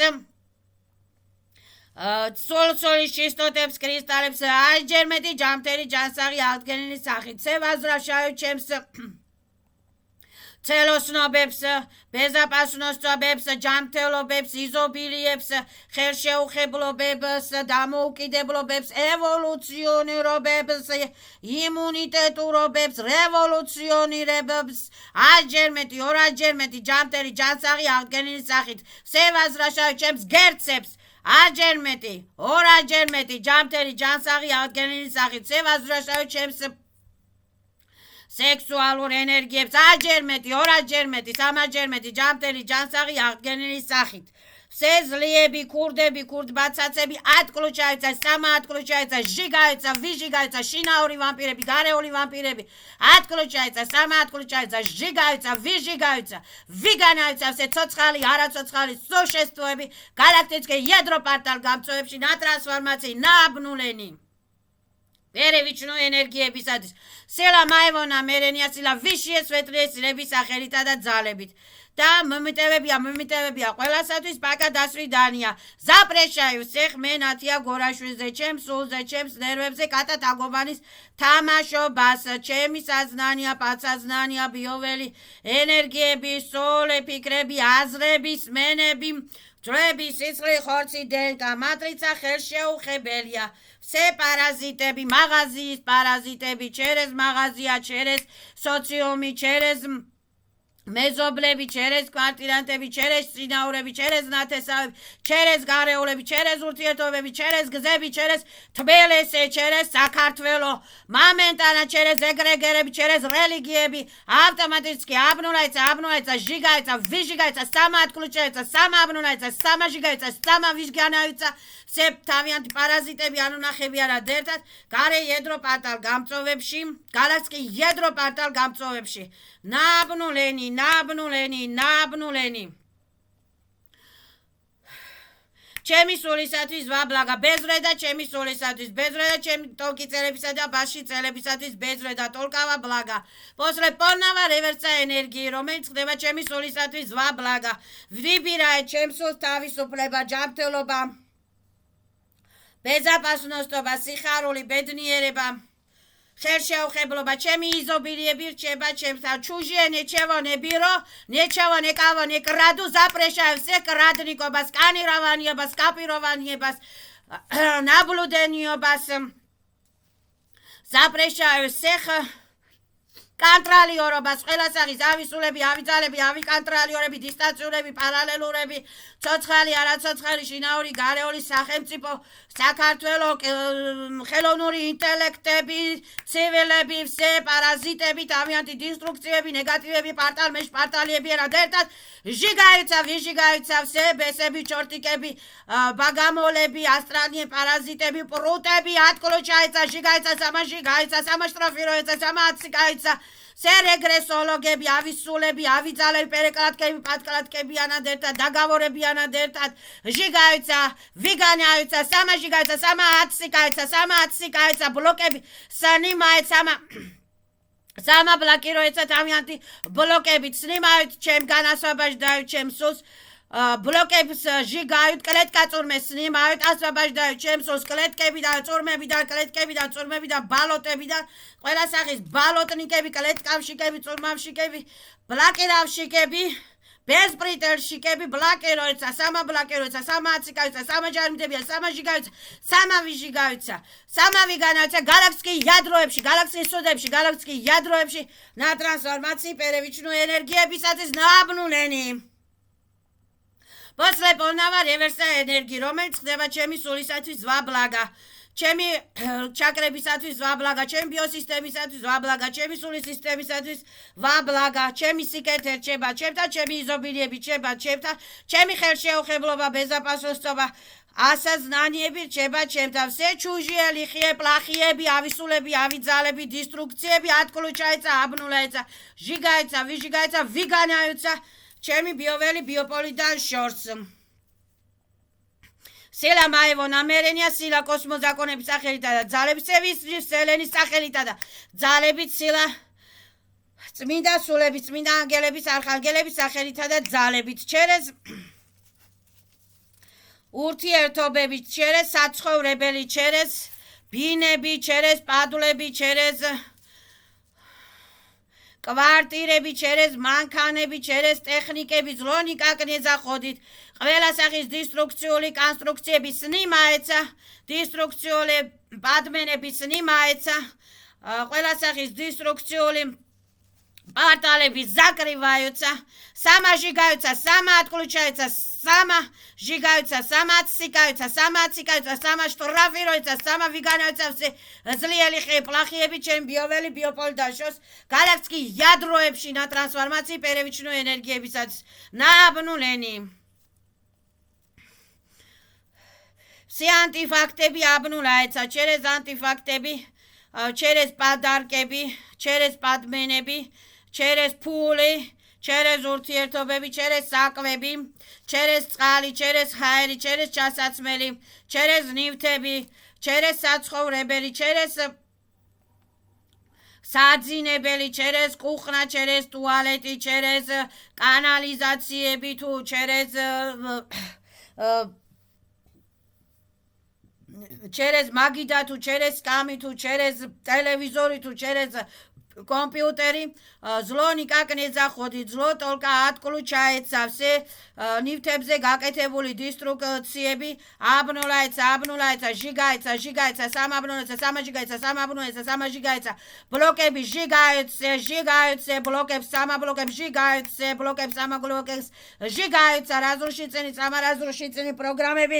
სოლის ჩისტოტებს კრისტალებს აჯერ მეტი ჯამთერი ჯანსაღი აღდგენილი სახით სევაზრაშავ ჩემს ცელოსნობებს, ბეზაპასნოსწობებს, ჯანმრთელობებს, იზობილიებს, ხელშეუხებლობებს, დამოუკიდებლობებს, ევოლუციონირობებს, იმუნიტეტურობებს, რევოლუციონირებებს, აჯერმეტი, ორაჯერმეტი ჯანმრთელი ჯანსაღი აღდგენილი სახით სევაზრაშავ ჩემს გერცებს აჯერმეტი, ორაჯერმეტი ჯანმრთელი ჯანსაღი აღდგენილი სახით სევაზრაშავ ჩემს სექსუალურ ენერგიებს აჯერმეტი, ორაჯერმეტი, სამაჯერმეტი ჯანმრთელი ჯანსაღი აღდგენილი სახით სეზლიები, ქურდები, ქურდბაცაცები, ატკლუჩაიცა, სამაატკლუჩაიცა, ჟიგაიცა, ვიჟიგაიცა, შინაური ვამპირები, გარეული ვამპირები, ატკლუჩაიცა, სამაატკლუჩაიცა, ჟიგაიცა, ვიჟიგაიცა, ვიგანაიცა, ცოცხალი, არაცოცხალი, სოშესტოები, გალაქტიკე ядро-პარტალ გამწვევებში, ნატრანსფორმაციის, ნაბნულენი. Перевичну ენერგიებისათვის სელა მაევონა მერენია სილა ვიშიე სვეტლიე სილების სახელითა და ძალებით და მომიტევებია ყველასათვის პაკა დასვიდანია ზაპრეშაიუ სეხმენათია გორაშვილზე ჩემს სულზე ჩემს ნერვებზე კატა თაგობანის თამაშობას ჩემი საზნანია პაცაზნანია ბიოველი ენერგიები სოლე ფიქრები აზრების მენები ძრები სისხლი ხორცი დელტა მატრიცა ხელშეუხებელია Se parazitebi, magazis parazitebi, через magazia, через социуми, через მეზობლები, через კვარტირანტები, через წინაურები, через ნათესავები, через გარეულები, через ურთიერთობები, через გზები, через თბილისი, через საქართველო, მომენტანა, через ეგრეგერები, через რელიგიები, ავტომატически აბნულაიცა, ჟიგაიცა, ვიჟიგაიცა, სამატკლუჩაიცა, სამაბნულაიცა, სამაჟიგაიცა, სამავიჟგანაიცა, თავიანთი პარაზიტები ანუნახები არა დერთად, გარე ядро-პარტალ გამწვევებში, გალაქტიკი ядро-პარტალ გამწვევებში. ნაბნულენი. ჩემი სულისათვის ვაბლაგა ბეზრე და ჩემი სულისათვის ბეზრე და ჩემი ტოლკი წერებისა და ბაში წერებისათვის ბეზრე და ტოლკავა ბლაგა პოსლე პონავა რევერსა ენერგიი რომელიც ხდება ჩემი სულისათვის ვაბლაგა ვიბირაე ჩემს სულს თავისუფლება ჯანმრთელობა ბეზაპასნოსტობა სიხარული ბედნიერება ხელშეუხებლობა ჩემი იზობილიები რჩება ჩემსა ჩუჟიე ნეჩევონებირო ნეჩევონე კავონე კრადუ ზაპრეშავ სე კრადნიკობას კანირავანიებას კაპიროვანიებას ნაბლუდენიობას ზაპრეშავ სეხ კონტროლიორობას ყველასაღის ავისულები ავიძალები ავიკონტროლიორები დისტანციურები პარალელურები ცოცხალი არაცოცხალი შინაური გარეული სახელმწიფო საქართველო ხელოვნური ინტელექტები ცივილები ვსე პარაზიტები თავიანთი დისტრუქციები ნეგატივები პარტალმეშ პარტალიები არა ერთად ჟიგაიცა ვიჟიგაიცა ვსე ბესები ჩორტიკები ბაგამოლები ასტრალნიე პარაზიტები პრუტები ატკლუჩაიცა ჟიგაიცა სამაჟიგაიცა სამაშტროფიროიცა სამაციკაიცა Se regresologები, ავისულები, ავიძალები, პერეკლატკები, პატკლატკები ანადერთად, დაგավորები ანადერთად, ჟიგაიცა, ვიგანაიცა, სამაჟიგაიცა, სამაციკაიცა, ბლოკები, სანიმაიც, სამა ბლოკიროიცა თავიანთი ბლოკებით, სნიმაით ჩემ განასვაბაში დავით ჩემ სულს, ბლოკებს ჟიგაივთ კლეტკაწურმეს სნიმავით ასვაბაში დავით ჩემს სულს კლეტკები და წურმები და ბალოტები და ყველა სახის ბალოტნიკები, კლეტკავშიკები, წურმავშიკები, ბლაკირავშიკები, ბესპრიტელშიკები, ბლაკიროიცა, სამაბლაკიროიცა, სამაციკაიცა, სამაჯარმდებია, სამაჟიგაიცა, სამავიჟიგაიცა, სამავიგანაიცა, გალაქტიკი ядроებში, გალაქტიკის სუდებში, გალაქტიკის ядроებში, ნატრანსფორმაციის პერევიჩნუ ენერგიებისათვის ნაბნულენი. После полного реверса энергии, რომელიც ხდება ჩემი სულისათვის ვაბლაგა, ჩემი ჩაკრებისათვის ვაბლაგა, ჩემი ბიოსისტემისათვის ვაბლაგა, ჩემი სულის სისტემისათვის ვაბლაგა, ჩემი სიკეთე რჩება, ჩემი იზობილიები რჩება, ჩემი ხელშეუხებლობა, ბეზაპასნოსობა, ასაზნანიები რჩება ჩემთან, ვსე ჩუჟიელი, ხიე, პლახიები, ავისულები, ავიძალები, დისტრუქციები, ატკლუჩაიცა, აბნულაიცა, ჟიგაიცა, ვიჟიგაიცა, ვიგანაიცა, ჩემი ბიოველი ბიოპოლიდან შორს. სელა მაევონა მერენია სილა კოსმოზაკონების სახელითა და ძალების სელენის სახელითა და ძალებით სილა წმინდა სულების, წმინდა ანგელების, არხანგელების სახელითა და ძალებით. через ურთიერთობები, через საცხოვრებელი, через ბინები, через პადლები, через კვარტირები, через მანქანები, через ტექნიკები, ზლონი კაკნეძა ხოდით, ყველა სახის დისტრუქციული კონსტრუქციები სნიმაეცა, დისტრუქციული ბადმენები სნიმაეცა, ყველა სახის დისტრუქციული პარტალები ზაკრივაიოცა, სამა ჟიგაიოცა, სამა ატკლუჩაიოცა, სამა ჟიგაიოცა, სამა ციკაიოცა, სამა ციკაიოცა, სამა შტრაფიროიცა, სამა ვიგანაიოცა, ზლიელი ხე პლახიები, ჩემ ბიოველი ბიოპოლ დაშოს, გალაქტიკი იადროებში და ტრანსფორმაციის პერევიჩნო ენერგიებისაც ნაბნულენი. Все антифактები აბნულაეცა, через антифактები, через подаркები, через падმენები, через ფული, через ურთიერთობები, через საკვები, через წყალი, через ჰაერი, через ჩასაცმელი, через ნივთები, через საცხოვრებელი, через საძინებელი, через კუხნა, через ტუალეტი, через კანალიზაციები თუ через через მაგიდა თუ через კამი თუ через ტელევიზორი თუ через კომპიუტერი ზლო ნიკაკნეძა ხოდი ზლო ტოლკა ატკლუჩაეცა все ნივთებზე გაკეთებული დისტრუქციები აბნულაეცა ჟიგაეცა სამა ჟიგაეცა ბლოკები ჟიგაეცე ბლოკებს სამა ბლოკებს ჟიგაეცა разруши цени სამა разруши цени პროგრამები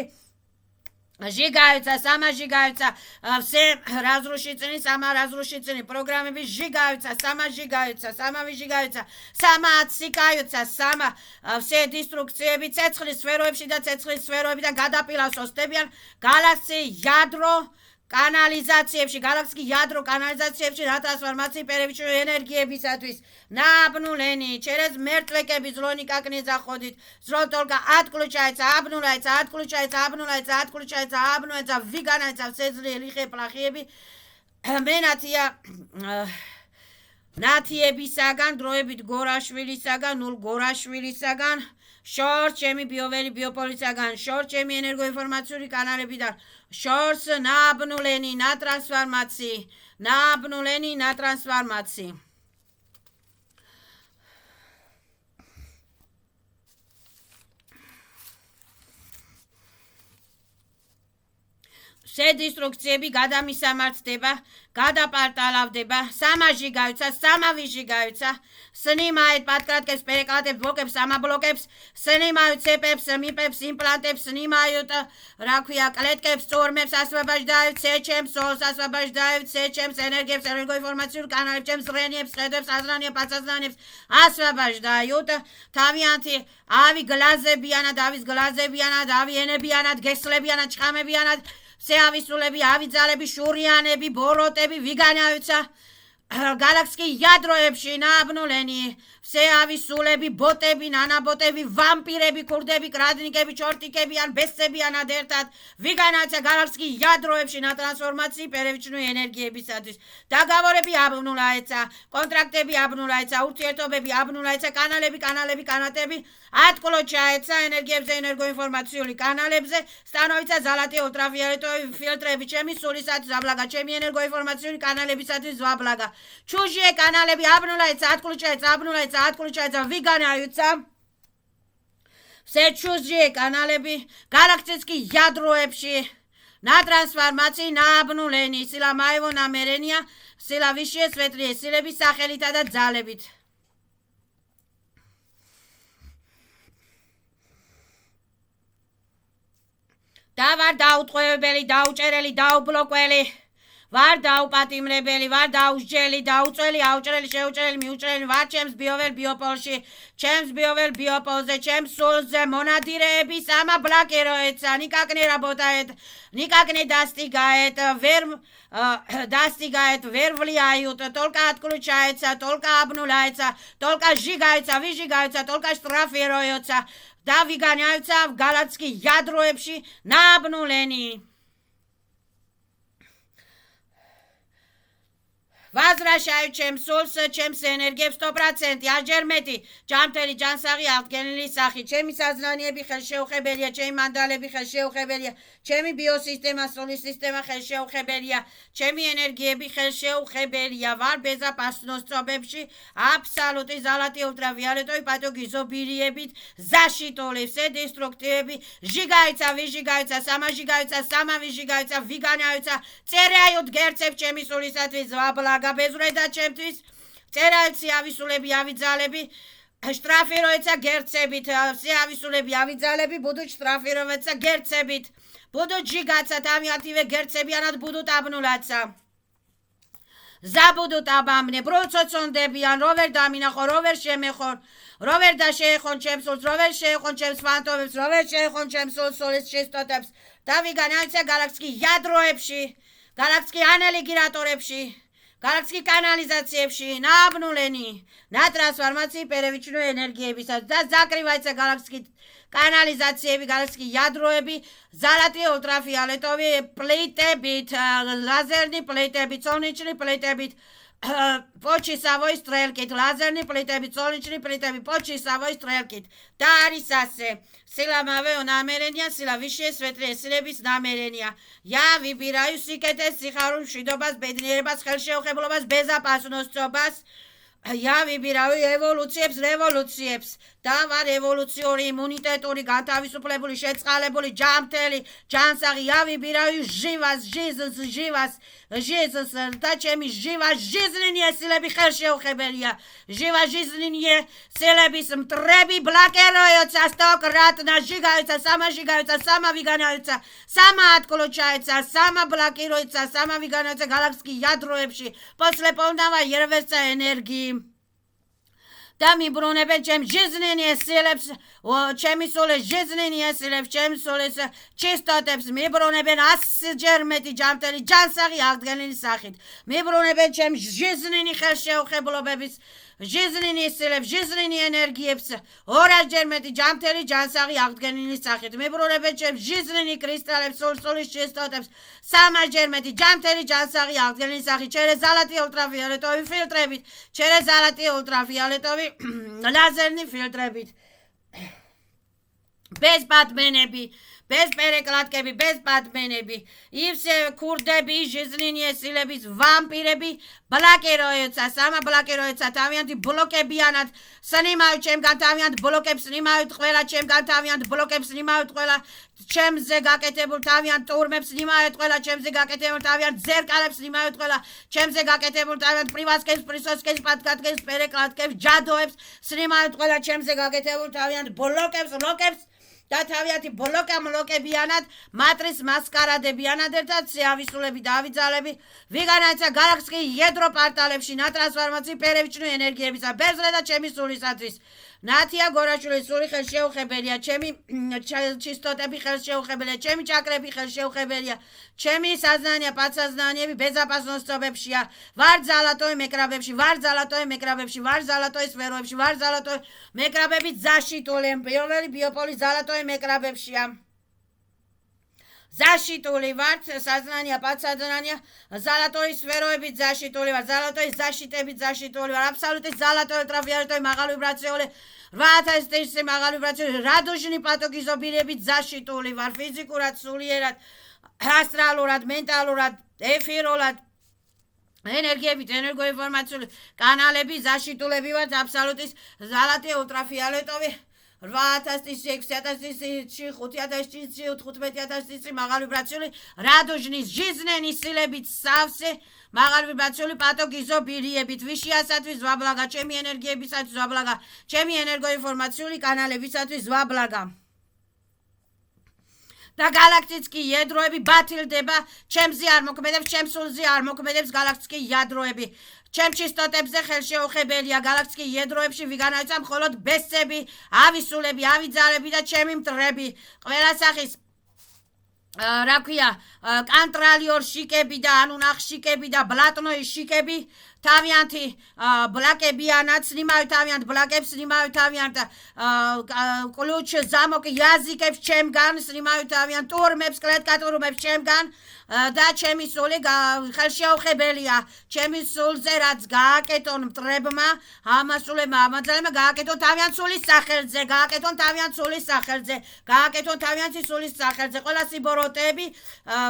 ჟიგაეცა სამა ჟიგაეცა все разруши цени სამა разруши цени პროგრამები ჟიგაეცა სამა ჟიგაეცა სამა ციკაეცა სამა все დისტრუქციები ცეცხლის სფეროებში და ცეცხლის სფეროებიდან გადაპირავს ოსტებიან გალაქსი ядро კანალიზაციებში გალაქტიკი ядро კანალიზაციებში რა ტრანსფორმაციის პერევიჩნო ენერგიებისათვის ნაბნულენი через მერტლეკები ზლონი კაკნეძა ხოდით ზლო ტოლკა ატკლუჩაეცა აბნულაეცა ვიგანაეცა სეზლიელი ხე პლახიები მენათია ნათიებისაგან დროებით გორაშვილისაგან ნულ გორაშვილისაგან შორს ჩემი ბიოველი ბიოპოლისაგან შორს ჩემი ენერგოინფორმაციული კანალებიდან შორს ნაბნულენი ნატრანსფორმაცი все დისტრუქციები გადამისამართდება გადაპარტალავდება სამა ჟიგაეცა სამა ვიჟიგაეცა სნიმაეთ პატკრატკებს პერეკლატებს ბლოკებს სამა ბლოკებს სნიმაეთ ცეპებს მიპებს იმპლანტებს სნიმაეთ რა ქვია კლეტკებს წორმებს ასვაბაჟდაევ ცეჩემს სოლს ასვაბაჟდაევ ცეჩემს ენერგიებს ენერგოინფორმაციულ კანალებს ჩემს რენიებს ხედებს აზრანიებს აცაზრანებს ასვაბაჟდაევ თავიანთი ავი გლაზებიანად ავის გლაზებიანად ავი ენებიანად გესლებიანად ჭყამებიანად все ავისულები, ავიძალები, შურიანები, ბოროტები, ვიგანაეცა გალაქტიკი ядროებში ნაბნულენი все ავისულები, ბოტები, ნანაბოტები, ვამპირები, ქურდები, კრადნიკები, ჩორტიკები ან ბესებიანად ერთად ვიგანაეცა გალაქტიკი ядროებში ნატრანსფორმაციის პერევიჩნო ენერგიებისათვის დაგավորები აბნულაეცა კონტრაქტები აბნულაეცა ურთიერთობები აბნულაეცა კანალები ატკლოჩაეცა ენერგიებზე ენერგოინფორმაციული კანალებზე სტანოვიცა ზალატი ულტრავიოლეტოვი ფილტრები ჩემი სულისათვის აბლაგა ჩემი ენერგოინფორმაციული კანალებისათვის ვაბლაგა ჩუჟიე კანალები აბნულაეცა ატკლუჩაეცა ვიგანაეცა все чужие კანალები გალაქტიკი ядროებში ნატრანსფორმაცი ნაბნულენი სილა მაევო ნამერენია სილა ვიშიე სვეტლი სილების სახელითა და ძალებით და ვარ დაუტყვევებელი, დაუჭერელი, დაუბლოკველი, ვარ დაუპატიმრებელი, ვარ დაუსჯელი, დაუწველი, აუჭრელი, შეუჭრელი, მიუჭრელი, ვარ ჩემს ბიოվել ბიოპოლში, ჩემს ბიოվել ბიოპოლზე, ჩემს სულზე მონადირეები სამა ბლაკიროეცა, ნიკაკნე რაბოტაეთ, ნიკაკნე დასტიგაეთ, ვერ ვლიაიუტ, ტოლკა ატკლუჩაეცა, ტოლკა აბნულაეცა, ტოლკა ჟიგაეცა, ვიჟიგაეცა, ტოლკა შტრაფიროეცა და ვიგანაეცა გალაქტიკი ядროებში ნაბნულენი ვაზრაშავ ჩემს სულს, ჩემს ენერგიებს 100%, აჯერ მეტი, ჯანმრთელი ჯანსაღი აღდგენილი სახით, ჩემი საზნანიები ხელშეუხებელია, ჩემი მანდალები ხელშეუხებელია, ჩემი ბიოსისტემა, სულის სისტემა ხელშეუხებელია, ჩემი ენერგიები ხელშეუხებელია, ვარ ბეზაპასნოს წობებში, აბსოლუტი ზალატი ულტრავიოლეტოვი პათოგიზობირიებით, ზაშიტოლებს, დესტრუქტივები, ჟიგაიცა, ვიჟიგაიცა, სამაჟიგაიცა, სამავიჟიგაიცა, ვიგანაიცა, წერაიოთ გერცებ ჩემი სულისათვის ზვაბლა გაბეზრედა ჩემთვის წერაიცი ავისულები ავიძალები შტრაფიროეცა გერცებით ავისულები ავიძალები ბუდუჩ შტრაფიროეცა გერცებით ბუდუჩ ჟიგაცა თავიანთივე გერცებიანად ბუდუტ აბნულაცა ზაბუდუტ აბამნე ბროცოცონდებიან როვერ დამინახო როვერ შემეხონ როვერ და შეეხონ ჩემს სულს როვერ შეეხონ ჩემს ფანტომებს როვერ შეეხონ ჩემს სულის შეცდოდებს დავიგანაიცა გალაქტიკი ядროებში გალაქტიკი ანალიგირატორებში გალაქტიკი კანალიზაციებში ნაბნულენი ნატრანსფორმაციის პერევიჩნო ენერგიებისაც და ზაკრივაიცა გალაქტიკი კანალიზაციები გალაქტიკი ядროები ზალატი ულტრავიოლეტოვი პლეიტებით ლაზერნი პლეიტებით სოლნიჩნი პლეიტებით პოჩისავოი სტრელკით ლაზერნი პლეიტებით სოლნიჩნი პლეიტებით პოჩისავოი სტრელკით და არის ასე სილამავე ნამერენია სილა ვიშე სვეტლი ესილების ნამერენია я выбираю სიკეთეს სიხარულ მშვიდობას ბედნიერებას ხელშეუხებლობას ბეზაპასნოსწობას я выбираю ევოლუციებს რევოლუციებს და ვარ ევოლუციური იმუნიტეტური განთავისუფლებული შეწყალებული ჯანმრთელი ჯანსაღი я выбираю живас жизнь და ჩემი жива жизненные სილები ხელშეუხებელია жива жизненные სილების მტრები ბლოკიროიცა სტოკრატნა ჟიგაიცა სამაჟიგაიცა სამავიგანაიცა სამაატკოლოჩაიცა სამაბლოკიროიცა სამავიგანაიცა გალაქტიკი ядროებში после полного ервеца энергии და მიბრუნებენ ჩემ жизненные სილებს ჩემი სულის жизненные სილებს ჩემი სულის ჩისტოტებს მიბრუნებენ 100-ჯერ მეტი ჯანმრთელი ჯანსაღი აღდგენილი სახით მიბრუნებენ ჩემ жизненные ხელშეუხებლობების жизненные სილებს жизненные ენერგიებს 200-ჯერ მეტი ჯანმრთელი ჯანსაღი აღდგენილი სახით მიბრუნებენ ჩემ жизненные კრისტალებს სულის ჩისტოტებს 300-ჯერ მეტი ჯანმრთელი ჯანსაღი აღდგენილი სახით через ზალატი ულტრავიოლეტოვი ფილტრებით через ზალატი ულტრავიოლეტოვი ლაზერნი ფილტრებით без ბატმენები без პერეკლატკები без ბატმენები ივსე ქურდები жизненные სილების ვამპირები ბლოკიროიცა სამაბლოკიროიცა თავიანთი ბლოკებიანად სნიმავთ ჩემგან თავიანთ ბლოკებს სნიმავთ ყველა ჩემგან თავიანთ ბლოკებს სნიმავთ ყველა ჩემზე გაკეთებულ თავიანთ ტურმებს სნიმავთ ყველა ჩემზე გაკეთებულ თავიანთ ზერკალებს სნიმავთ ყველა ჩემზე გაკეთებულ თავიანთ პრივასკებს პრისოსკებს პატკატკებს პერეკლატკებს ჯადოებს სნიმავთ ყველა ჩემზე გაკეთებულ თავიანთ ბლოკებს ლოკებს და თავიანთი ბლოკებიანად მატრის მასკარადებიანად ერთად ავისულები და ავიძალები ვიგანაიცა გალაქტიკი ядро პარტალებში ნატრანსფორმაციის პერევიჩნო ენერგიებისა ბეზრე და ჩემი სულისათვის ნათია გორაჩულის სული ხელშეუხებელია ჩემი ჩისტოტები ხელშეუხებელია ჩემი ჩაკრები ხელშეუხებელია ჩემი საზნანია პაცაზნანიები ბეზაპასნოსწობებშია ვარ ზალატოვი მეკრაბებში ვარ ზალატოვი მეკრაბებში ვარ ზალატოვი სფეროებში ვარ ზალატოვი მეკრაბები ზაშიტული პირველი ბიოპოლი ზალატოვი მეკრაბებშია ზაშიტული ვართ საზნანია პაცაზნანია ზალატოვი სფეროები ზაშიტული ვარ ზალატოვი ზაშიტები ზაშიტული ვარ აბსოლუტი ზალატოვი ულტრავიოლეტოვი მაღალი ვიბრაციული 8000 ტესტი მაღალი ვიბრაციული რადოჟნი პათოგიზობირები ზაშიტული ვარ ფიზიკურად სულიერად ასტრალურად მენტალურად ეფირულად ენერგიებით ენერგოინფორმაციული კანალები ზაშიტულები ვართ აბსოლუტის ზალატი ულტრავიოლეტოვი 8000 6000 5000 15000 მაღალი ვიბრაციული რადოჟნის жизненные სილებით სავსე მაღალი ვიბრაციული პათოგიზობირიებით ვიშიასათვის ზვაბლაგა ჩემი ენერგიებისათვის ზვაბლაგა ჩემი ენერგოინფორმაციული კანალებისათვის ზვაბლაგა და გალაქტიკი ядროები ბათილდება ჩემზე არ მოქმედებს ჩემს სულზე არ მოქმედებს გალაქტიკი ядროები ჩემ ჩისტოტებზე ხელშეუხებელია გალაქტიკი ядროებში ვიგანაიცა მხოლოდ ბესები ავისულები ავიძალები და ჩემი მტრები ყველა სახის რა ქვია კონტროლიორ შიკები და ანუ ნახშიკები და ბლატნოი შიკები თავიანთი ბლაკებიანად, სნიმავი თავიანთ ბლაკებს, სნიმავი თავიანთ კლუჩ ზამოკ იაზიკებს ჩემგან, სნიმავი თავიანთ ტურმებს, კლეტკატურმებს ჩემგან და ჩემი სული ხელშეუხებელია ჩემი სულზე რაც გააკეთონ მტრებმა, ამასულებმა, ამაძალებმა გააკეთონ თავიანთ სულის სახელზე, გააკეთონ თავიანთ სულის სახელზე, გააკეთონ თავიანთი სულის სახელზე. ყველა სიბოროტეები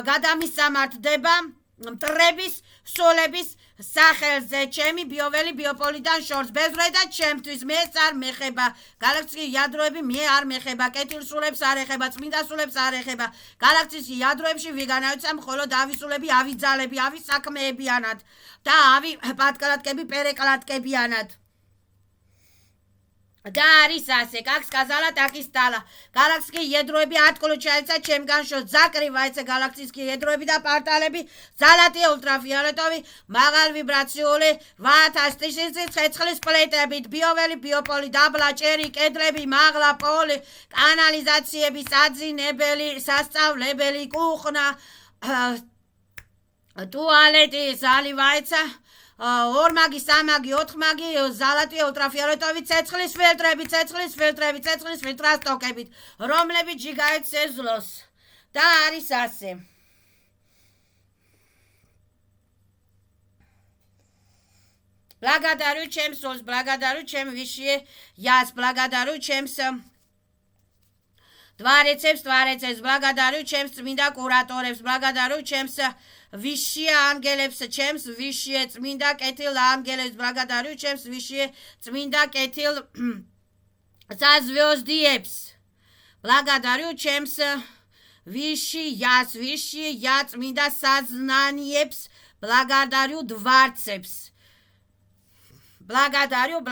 გადამისამართდება მტრების სულების სახელზე ჩემი ბიოველი ბიოპოლიდან შორს ბეზრე და ჩემთვის მეც არ მეხება გალაქტიკის იადროები მე არ მეხება კეთილ სულებს არ ეხება წმინდა სულებს არ ეხება გალაქტიკის იადროებში ვიგანავიცამ მხოლოდ ავისულები ავიძალები ავის საქმეებიანად და ავი პატკალატკები პერეკლატკებიანად და არის ასე, как сказала, так и стало. Galaktические ядроები отключаются ჩემგან შორს закрывается galaktические ядроები და პორტალები ზალათი ультрафიოლეტოვი მაღალ ვიბრაციული 8000 ცეცხლის პლეტებით ბიოველი ბიოპოლი დაბლა ჭერი კედლები მაღლა პოლი კანალიზაციები საძინებელი სასწავლებელი კუხნა ტუალეტი ზალი ვაიცა ორმაგი, სამაგი, ოთხმაგი, ზალათი, ულტრაფიოლეტოვი, ცეცხლის ფილტრები, ცეცხლის ფილტრასტოკებით, რომლებიც ჯიგაებს ეზლოს და არის ასე. Благодарю чем сос, благодарю чем вещи, яс, благодарю чем Dvarецებს, благодарю чем წმინდა კურატორებს, благодарю чем высшие ангелებს, чем высшие წმინდა კეთილ ангелებს, благодарю чем высшие წმინდა კეთილ созвездиებს. Благодарю чем высшие я წმინდა сознаниებს, благодарю дворцებს. Благодарю.